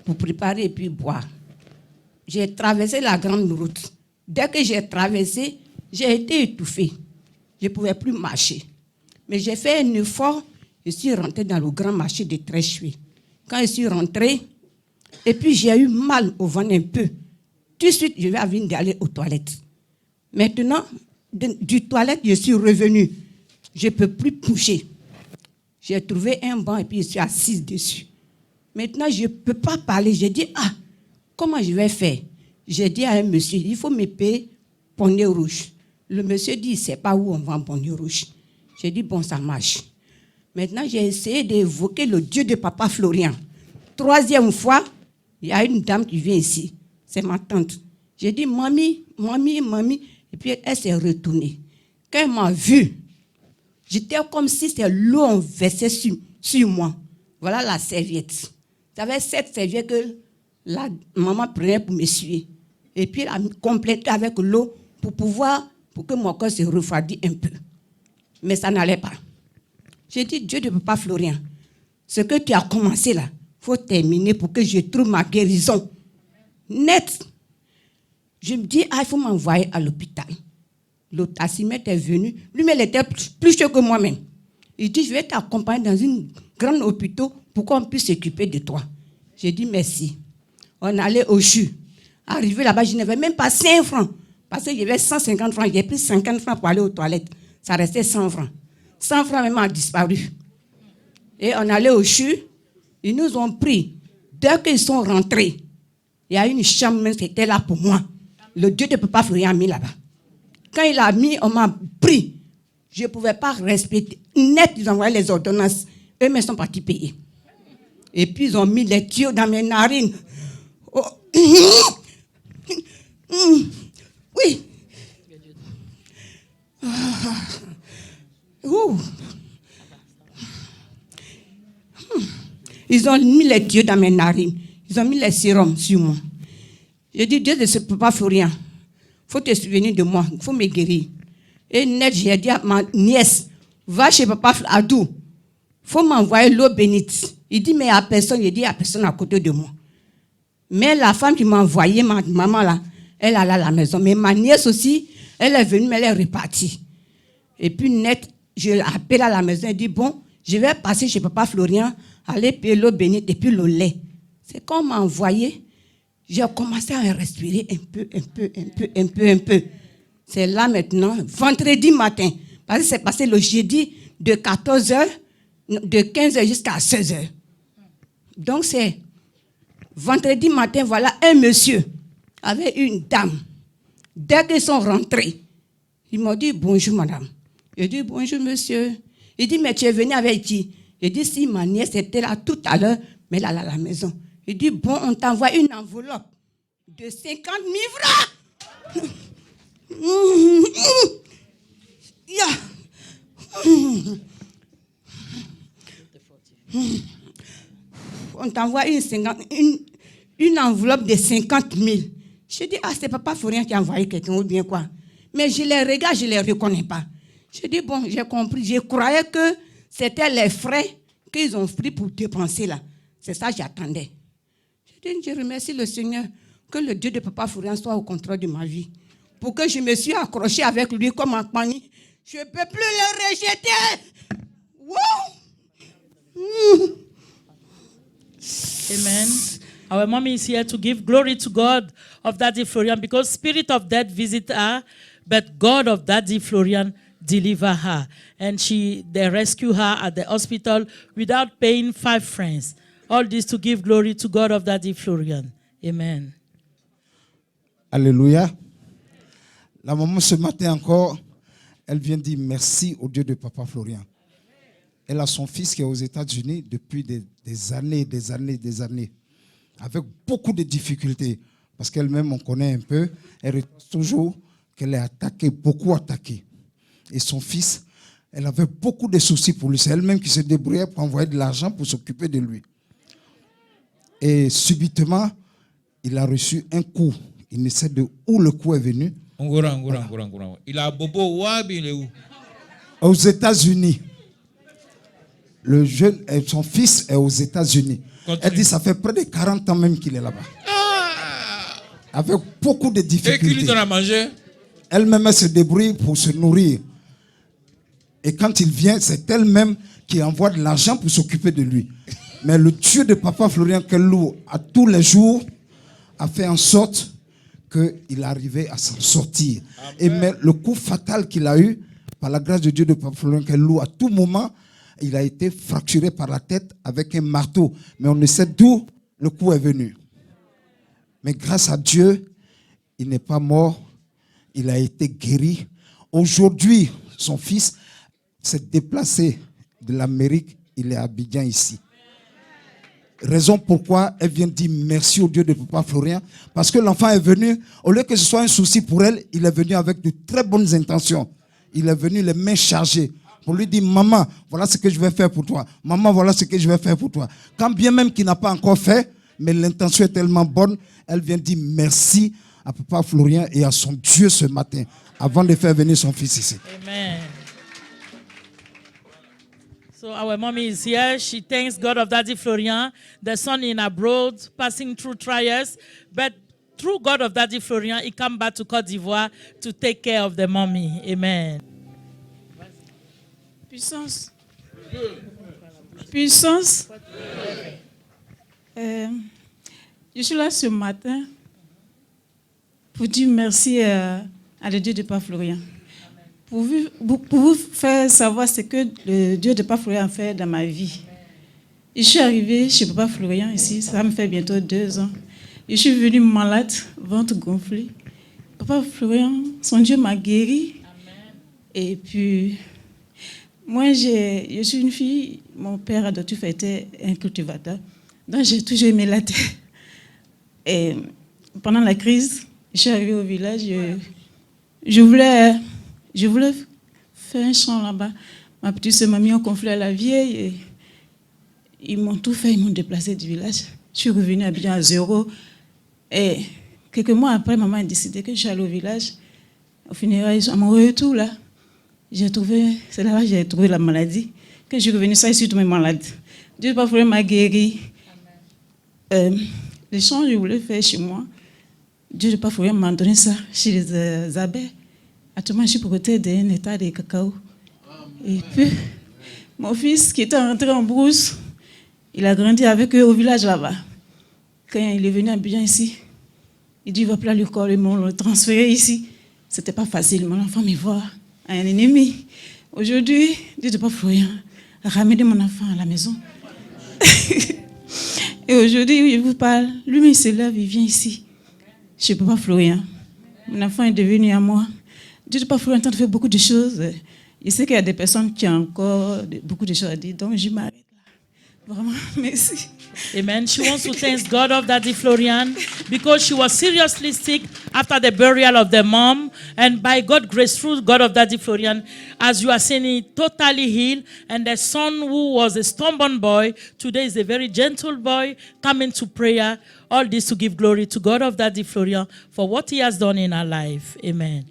pour préparer et puis boire. J'ai traversé la grande route. Dès que j'ai traversé, j'ai été étouffée. Je ne pouvais plus marcher. Mais j'ai fait un effort. Je suis rentrée dans le grand marché de Tréchoué. Quand je suis rentrée, et puis j'ai eu mal au ventre un peu. Tout de suite, je vais venir d'aller aux toilettes. Maintenant, du toilette, je suis revenue. Je ne peux plus bouger. J'ai trouvé un banc et puis je suis assise dessus. Maintenant, je ne peux pas parler. J'ai dit, comment je vais faire? J'ai dit à un monsieur, il faut me payer bonnet rouge. Le monsieur dit, il ne sait pas où on vend bonnet rouge. J'ai dit, bon, ça marche. Maintenant, j'ai essayé d'évoquer le Dieu de Papa Florian. 3e fois, il y a une dame qui vient ici. C'est ma tante. J'ai dit, mamie. Et puis, elle s'est retournée. Quand elle m'a vue, j'étais comme si c'était l'eau en versait sur moi. Voilà la serviette. J'avais cette serviette que la maman prenait pour m'essuyer. Et puis, elle a complété avec l'eau pour que mon corps se refroidisse un peu. Mais ça n'allait pas. J'ai dit, Dieu de Papa Florian, ce que tu as commencé là, il faut terminer pour que je trouve ma guérison. Net. Je me dis, il faut m'envoyer à l'hôpital. Le tassimètre est venu. Lui-même, il était plus chaud que moi-même. Il dit, je vais t'accompagner dans une grande hôpital pour qu'on puisse s'occuper de toi. J'ai dit, merci. On allait au CHU. Arrivé là-bas, je n'avais même pas 5 francs. Parce qu'il y avait 150 francs. J'ai pris 50 francs pour aller aux toilettes. Ça restait 100 francs. 100 francs même a disparu. Et on allait au CHU. Ils nous ont pris. Dès qu'ils sont rentrés, il y a une chambre qui était là pour moi. Le Dieu de Papa Florian a mis là-bas. Quand il a mis, on m'a pris. Je ne pouvais pas respecter. Net, ils ont envoyé les ordonnances. Eux-mêmes sont partis payer. Et puis, ils ont mis les tuyaux dans mes narines. Oh. Oui. Ils ont mis les tuyaux dans mes narines. Ils ont mis les sérums sur moi. J'ai dit, Dieu de ce Papa Florian, il faut te souvenir de moi, il faut me guérir. Et net, j'ai dit à ma nièce, va chez Papa Adou, il faut m'envoyer l'eau bénite. Il dit, mais il n'y a personne. Il dit, il n'y a personne à côté de moi. Mais la femme qui m'a envoyé, ma maman là, elle allait à la maison. Mais ma nièce aussi, elle est venue, mais elle est repartie. Et puis net, je l'appelle à la maison et dit, bon, je vais passer chez Papa Florian, aller payer l'eau bénite et puis le lait. C'est quand on m'a envoyé, j'ai commencé à respirer un peu. C'est là maintenant, vendredi matin, parce que c'est passé le jeudi de 14h, de 15h jusqu'à 16h. Donc c'est vendredi matin, voilà un monsieur avec une dame. Dès qu'ils sont rentrés, ils m'ont dit bonjour madame. J'ai dit bonjour monsieur. Il dit mais tu es venu avec qui? J'ai dit si ma nièce était là tout à l'heure, mais elle est à la maison. Il dit bon on t'envoie une enveloppe de 50 000 francs. On t'envoie une enveloppe de 50 000. Je dis, ah, c'est Papa Florian qui a envoyé quelqu'un ou bien quoi. Mais je les regarde, je ne les reconnais pas. Je dis, bon, j'ai compris. Je croyais que c'était les frais qu'ils ont pris pour dépenser là. C'est ça que j'attendais. Je dis, je remercie le Seigneur, que le Dieu de Papa Florian soit au contrôle de ma vie. Pour que je me suis accrochée avec lui comme en panique. Je ne peux plus le rejeter. Wow. Amen. Our mommy is here to give glory to God of Daddy Florian because spirit of death visit her, but God of Daddy Florian deliver her. And they rescue her at the hospital without paying 5 francs. All this to give glory to God of Daddy Florian. Amen. Alléluia. La maman ce matin encore, elle vient dire merci au Dieu de Papa Florian. Elle a son fils qui est aux États-Unis depuis des années, avec beaucoup de difficultés. Parce qu'elle-même, on connaît un peu, elle retrouve toujours qu'elle est attaquée, beaucoup attaquée. Et son fils, elle avait beaucoup de soucis pour lui. C'est elle-même qui se débrouillait pour envoyer de l'argent pour s'occuper de lui. Et subitement, il a reçu un coup. Il ne sait de où le coup est venu. Il a bobo wabi, il est où? Aux États-Unis. Le jeune, son fils est aux États-Unis. Elle dit ça fait près de 40 ans même qu'il est là-bas. Avec beaucoup de difficultés. Et qui lui donne à manger? Elle-même elle se débrouille pour se nourrir. Et quand il vient, c'est elle-même qui envoie de l'argent pour s'occuper de lui. Mais le Dieu de Papa Florian qu'elle loue à tous les jours a fait en sorte qu'il arrivait à s'en sortir. Amen. Et mais le coup fatal qu'il a eu, par la grâce de Dieu de Papa Florian qu'elle loue à tout moment, il a été fracturé par la tête avec un marteau. Mais on ne sait d'où le coup est venu. Mais grâce à Dieu, il n'est pas mort. Il a été guéri. Aujourd'hui, son fils s'est déplacé de l'Amérique. Il est à Abidjan ici. Raison pourquoi elle vient dire merci au Dieu de Papa Florian. Parce que l'enfant est venu, au lieu que ce soit un souci pour elle, il est venu avec de très bonnes intentions. Il est venu les mains chargées. Pour lui dire, maman, voilà ce que je vais faire pour toi. Maman, voilà ce que je vais faire pour toi. Quand bien même qu'il n'a pas encore fait, mais l'intention est tellement bonne, elle vient dire merci à Papa Florian et à son Dieu ce matin, avant de faire venir son fils ici. Amen. So our mommy is here. She thanks God of Daddy Florian, the son in abroad, passing through trials, but through God of Daddy Florian, he come back to Côte d'Ivoire to take care of the mommy. Amen. Puissance. Puissance. Je suis là ce matin pour dire merci à le Dieu de Papa Florian. Pour vous faire savoir ce que le Dieu de Papa Florian a fait dans ma vie. Je suis arrivée chez Papa Florian ici, ça me fait bientôt 2 ans. Je suis venue malade, ventre gonflé. Papa Florian, son Dieu m'a guéri. Amen. Et puis, moi, je suis une fille, mon père adoptif était un cultivateur. Donc, j'ai toujours aimé la terre. Et pendant la crise, je suis arrivée au village, je voulais faire un champ là-bas. Ma petite soeur m'a mis en conflit à la vieille. Et ils m'ont tout fait, ils m'ont déplacé du village. Je suis revenue à 0. Et quelques mois après, maman a décidé que je suis allée au village. Au funérailles, à mon retour là, c'est là que j'ai trouvé la maladie. Que je suis revenue, ça, je suis tombée malade. Dieu m'a guéri. Les champs que je voulais faire chez moi, Dieu de Papa m'a donné ça chez les abeilles. Actuellement, je suis propriétaire d'un état de cacao. Et puis, mon fils qui était rentré en brousse, il a grandi avec eux au village là-bas. Quand il est venu à Abidjan ici, il dit il va plus à l'école, ils m'ont transféré ici. C'était pas facile, mon enfant me voit un ennemi. Aujourd'hui, Dieu de Papa Florian a ramené mon enfant à la maison. Et aujourd'hui, je vous parle, lui, il se lève, il vient ici, chez Papa Florian. Mon enfant est devenu à moi. Dieu de Papa Florian est en train de faire beaucoup de choses. Je sais qu'il y a des personnes qui ont encore beaucoup de choses à dire, donc je m'arrête là. Vraiment, merci. Amen. She wants to thank God of Daddy Florian because she was seriously sick after the burial of their mom. And by God's grace, through God of Daddy Florian, as you are saying, he totally healed. And the son who was a stubborn boy, today is a very gentle boy, coming to prayer. All this to give glory to God of Daddy Florian for what he has done in her life. Amen.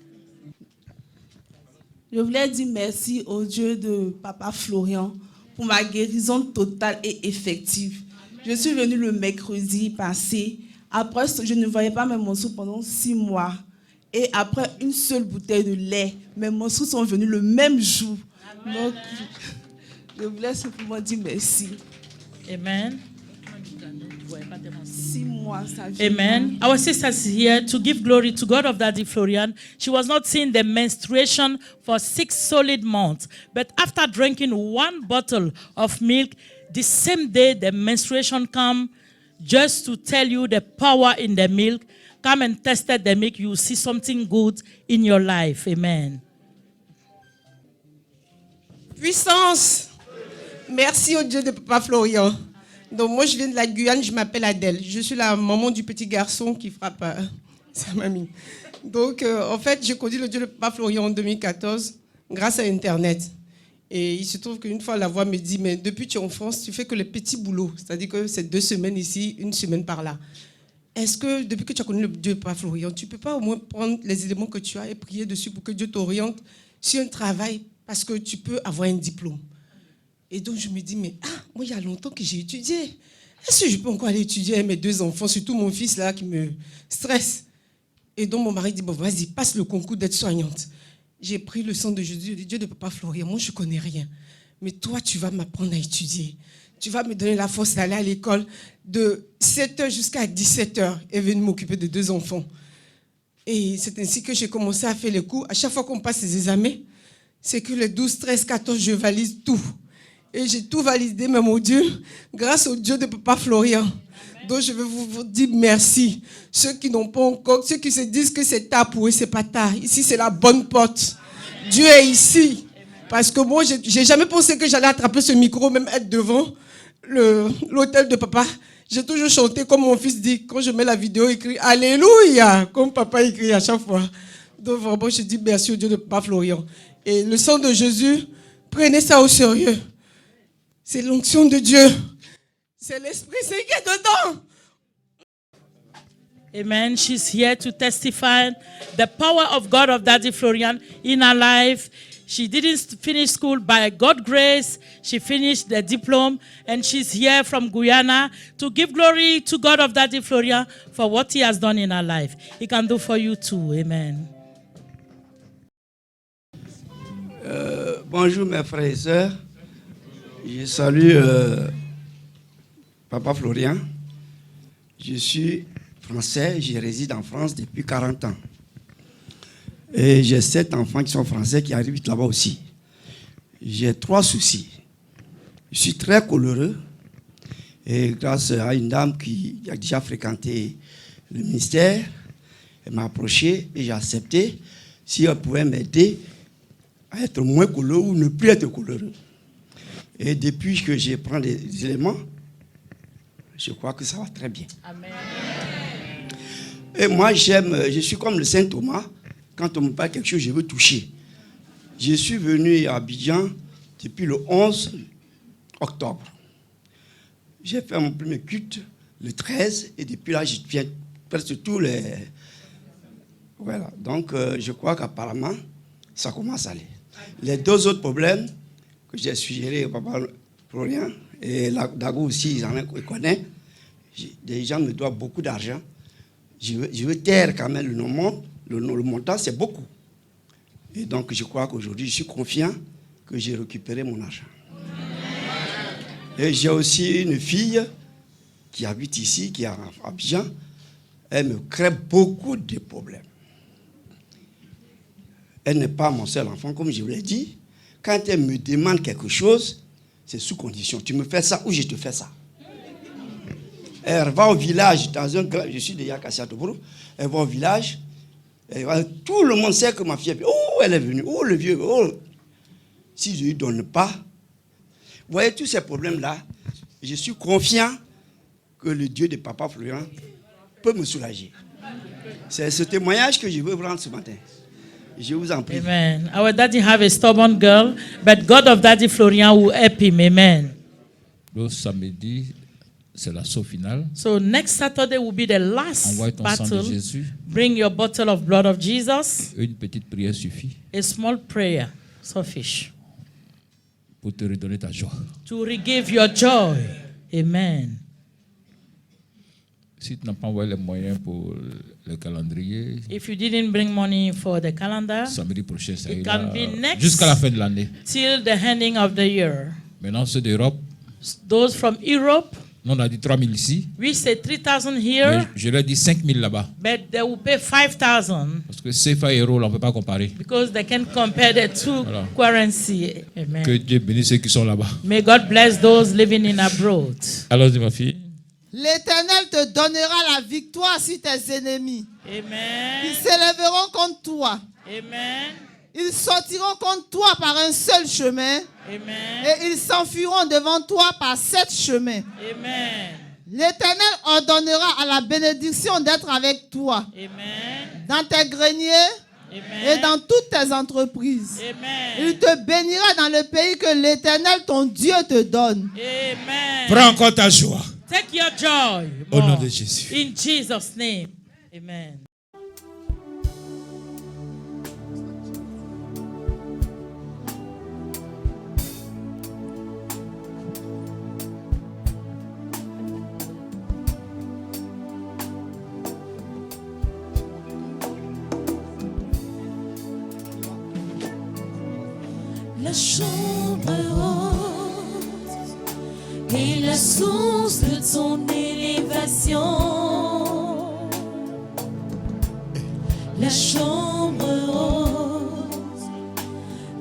Je voulais dire merci au Dieu de Papa Florian pour ma guérison totale et effective. Je suis venue le mercredi passé. Après, je ne voyais pas mes morceaux pendant 6 mois. Et après une seule bouteille de lait, mes morceaux sont venus le même jour. Donc, je voulais simplement dire merci. Amen. 6 mois, ça vient. Amen. Our sister is here to give glory to God of Daddy Florian. She was not seeing the menstruation for 6 solid months. But after drinking 1 bottle of milk, the same day the menstruation come, just to tell you the power in the milk. Come and test the milk. You will see something good in your life. Amen. Puissance. Merci au Dieu de Papa Florian. Donc moi je viens de la Guyane, je m'appelle Adèle. Je suis la maman du petit garçon qui frappe sa mamie. Donc en fait j'ai connu le Dieu de Papa Florian en 2014 grâce à Internet. Et il se trouve qu'une fois la voix me dit, mais depuis que tu es en France, tu fais que les petits boulots. C'est-à-dire que c'est 2 semaines ici, 1 semaine par là. Est-ce que depuis que tu as connu le Dieu de Papa Florian, tu ne peux pas au moins prendre les éléments que tu as et prier dessus pour que Dieu t'oriente sur un travail parce que tu peux avoir un diplôme? Et donc, je me dis, mais moi, il y a longtemps que j'ai étudié. Est-ce que je peux encore aller étudier avec mes 2 enfants, surtout mon fils là qui me stresse? Et donc, mon mari dit, bon, vas-y, passe le concours d'être soignante. J'ai pris le sang de Jésus, le Dieu de Papa Florian. Moi, je ne connais rien. Mais toi, tu vas m'apprendre à étudier. Tu vas me donner la force d'aller à l'école de 7h jusqu'à 17h et venir m'occuper de 2 enfants. Et c'est ainsi que j'ai commencé à faire les cours. À chaque fois qu'on passe les examens, c'est que les 12, 13, 14, je valide tout. Et j'ai tout validé, même au Dieu, grâce au Dieu de Papa Florian. Donc je veux vous dire merci. Ceux qui n'ont pas encore, ceux qui se disent que c'est tard pour eux, c'est pas tard. Ici, c'est la bonne porte. Dieu est ici. Parce que moi, j'ai jamais pensé que j'allais attraper ce micro, même être devant l'hôtel de papa. J'ai toujours chanté comme mon fils dit. Quand je mets la vidéo, il crie Alléluia, comme papa écrit à chaque fois. Donc vraiment, je dis merci au Dieu de Papa Florian. Et le sang de Jésus, prenez ça au sérieux. C'est l'onction de Dieu. C'est l'Esprit Saint qui est dedans. Amen. She's here to testify the power of God of Daddy Florian in her life. She didn't finish school by God's grace. She finished the diploma, and she's here from Guyana to give glory to God of Daddy Florian for what he has done in her life. He can do for you too. Amen. Bonjour mes frères et sœurs. Je salue Papa Florian. Je suis français, je réside en France depuis 40 ans. Et j'ai 7 enfants qui sont français qui arrivent là-bas aussi. J'ai 3 soucis. Je suis très coléreux. Et grâce à une dame qui a déjà fréquenté le ministère, elle m'a approché et j'ai accepté si elle pouvait m'aider à être moins coléreux ou ne plus être coléreux. Et depuis que je prends des éléments, je crois que ça va très bien. Amen. Et moi, je suis comme le Saint Thomas. Quand on me parle quelque chose, je veux toucher. Je suis venu à Abidjan depuis le 11 octobre. J'ai fait mon premier culte le 13 et depuis là, je viens presque tous les... Voilà, donc je crois qu'apparemment, ça commence à aller. Les 2 autres problèmes que j'ai suggérés au Papa Florian, et Dago aussi, ils en connaissent, des gens me doivent beaucoup d'argent. Je veux taire quand même le montant, c'est beaucoup. Et donc je crois qu'aujourd'hui, je suis confiant que j'ai récupéré mon argent. Et j'ai aussi une fille qui habite ici, qui est à Abidjan. Elle me crée beaucoup de problèmes. Elle n'est pas mon seul enfant, comme je vous l'ai dit. Quand elle me demande quelque chose, c'est sous condition. Tu me fais ça ou je te fais ça. Elle va au village, dans un grand... Je suis déjà cassé à Tobrou. Elle va au village. Tout le monde sait que ma fille est... Oh, elle est venue. Oh, le vieux. Oh. Si je ne lui donne pas... Vous voyez tous ces problèmes-là, Je suis confiant que le Dieu de Papa Florian peut me soulager. C'est ce témoignage que je veux vous rendre ce matin. Je vous en prie. Amen. Our daddy have a stubborn girl, but God of Daddy Florian will help him. Amen. Le samedi, c'est l'assaut final. So next Saturday will be the last Envoie ton sang de battle. Jésus. Bring your bottle of blood of Jesus. Une petite prière suffit A small prayer, sufficient, pour te redonner ta joie. to regive your joy. Amen. Si tu n'as pas envoyé les moyens pour le calendrier, If you didn't bring money for the calendar, samedi prochain, ça it ira can be next jusqu'à la fin de l'année. till the ending of the year. Maintenant, ceux d'Europe, Those from Europe, nous on a dit 3 000 ici, we say 3,000 mais here, je leur dis 5 000 là-bas. but they will pay 5,000 Parce que CFA et euro, là, on ne peut pas comparer. because they can compare the two Voilà. currency. Amen. Que Dieu bénisse ceux qui sont là-bas. May God bless those living in abroad. Allons-y, ma fille. L'Éternel te donnera la victoire sur tes ennemis. Amen. Ils s'élèveront contre toi. Amen. Ils sortiront contre toi par un seul chemin. Amen. Et ils s'enfuiront devant toi par 7 chemins. Amen. L'Éternel ordonnera à la bénédiction d'être avec toi. Amen. Dans tes greniers et dans toutes tes entreprises. Amen. Il te bénira dans le pays que l'Éternel, ton Dieu, te donne. Amen. Prends encore ta joie. Take your joy. Au nom more. de Jésus. In Jesus' name. Amen. La chambre haute est la source de ton élévation. La chambre haute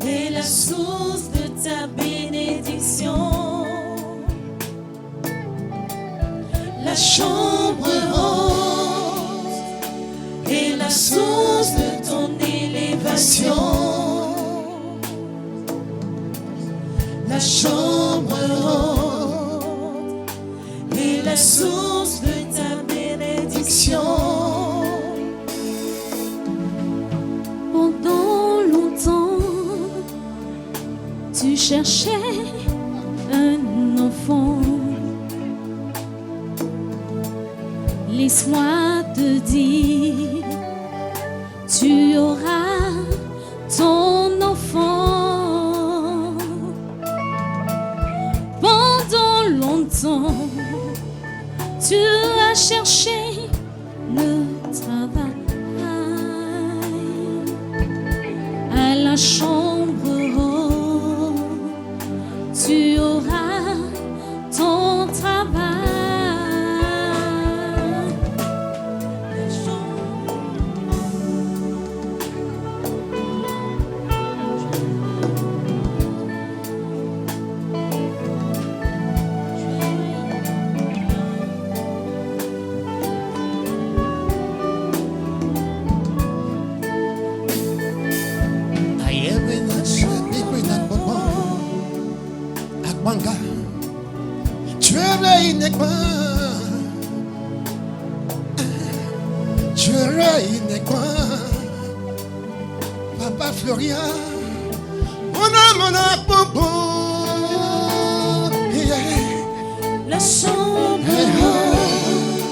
est la source de ta bénédiction. La chambre haute est la source de ton élévation. La chambre haute est la source de ta bénédiction. Pendant longtemps, tu cherchais un enfant. Laisse-moi te dire, tu auras ton enfant. Pendant longtemps, tu as cherché le travail. À la chambre haute, tu auras ton travail. Tu es uniquement, tu es uniquement, Papa Florian, mon popo. La chambre haute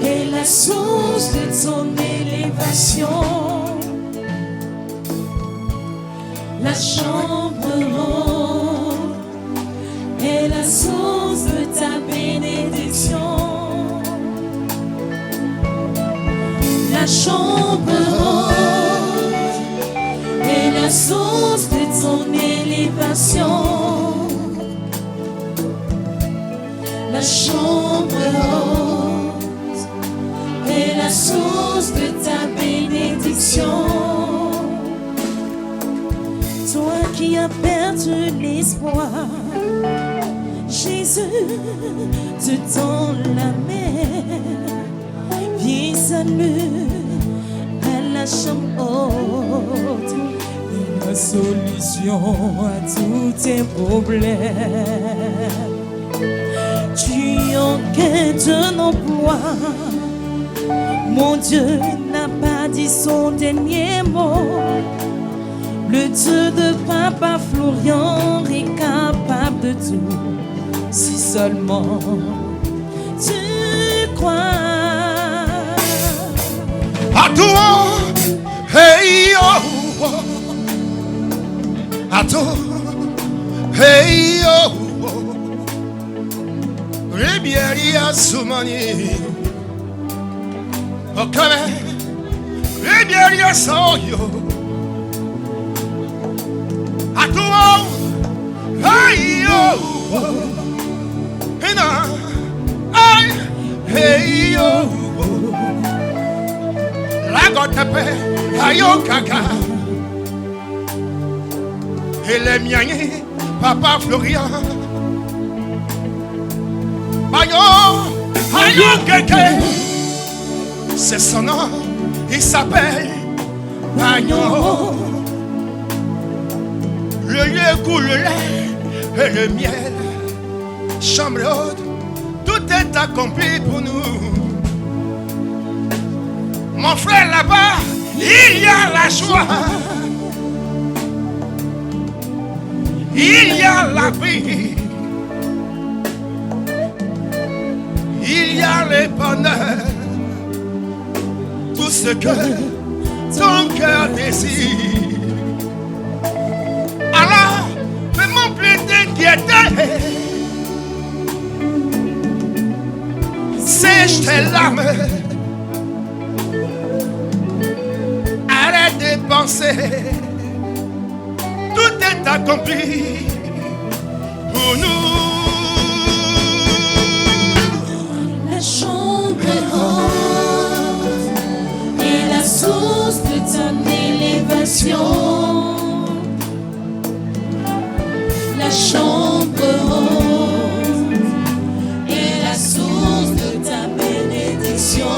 est la source de ton élévation. La chambre haute est la source de ta bénédiction. La chambre haute est la source de ton élévation. La chambre haute est la source de ta bénédiction. Toi qui as perdu l'espoir, Jésus te tend la main. Viens, salut à la chambre haute, une solution à tous tes problèmes. emploie. Mon Dieu n'a pas dit son dernier mot. Le Dieu de Papa Florian est capable de tout, si seulement tu crois. À toi, hey oh, à toi, hey oh, Ribiera Soumani, ok, Ribiera Soyo, à toi, hey oh, hey oh. La gotepe, ayo kaka. Et les miens, Papa Florian. Ayo keke. C'est son nom, il s'appelle Agnon. Le lait coule le lait et le miel. Chambre haute, tout est accompli pour nous. Mon frère là-bas, il y a la joie, il y a la vie, il y a le bonheur, tout ce que ton cœur désire. Alors, fais-moi plus t'inquiéter, sèche tes larmes. Arrête de penser, tout est accompli pour nous. La chambre haute est la source de ton élévation. La chambre haute est la source de ta bénédiction.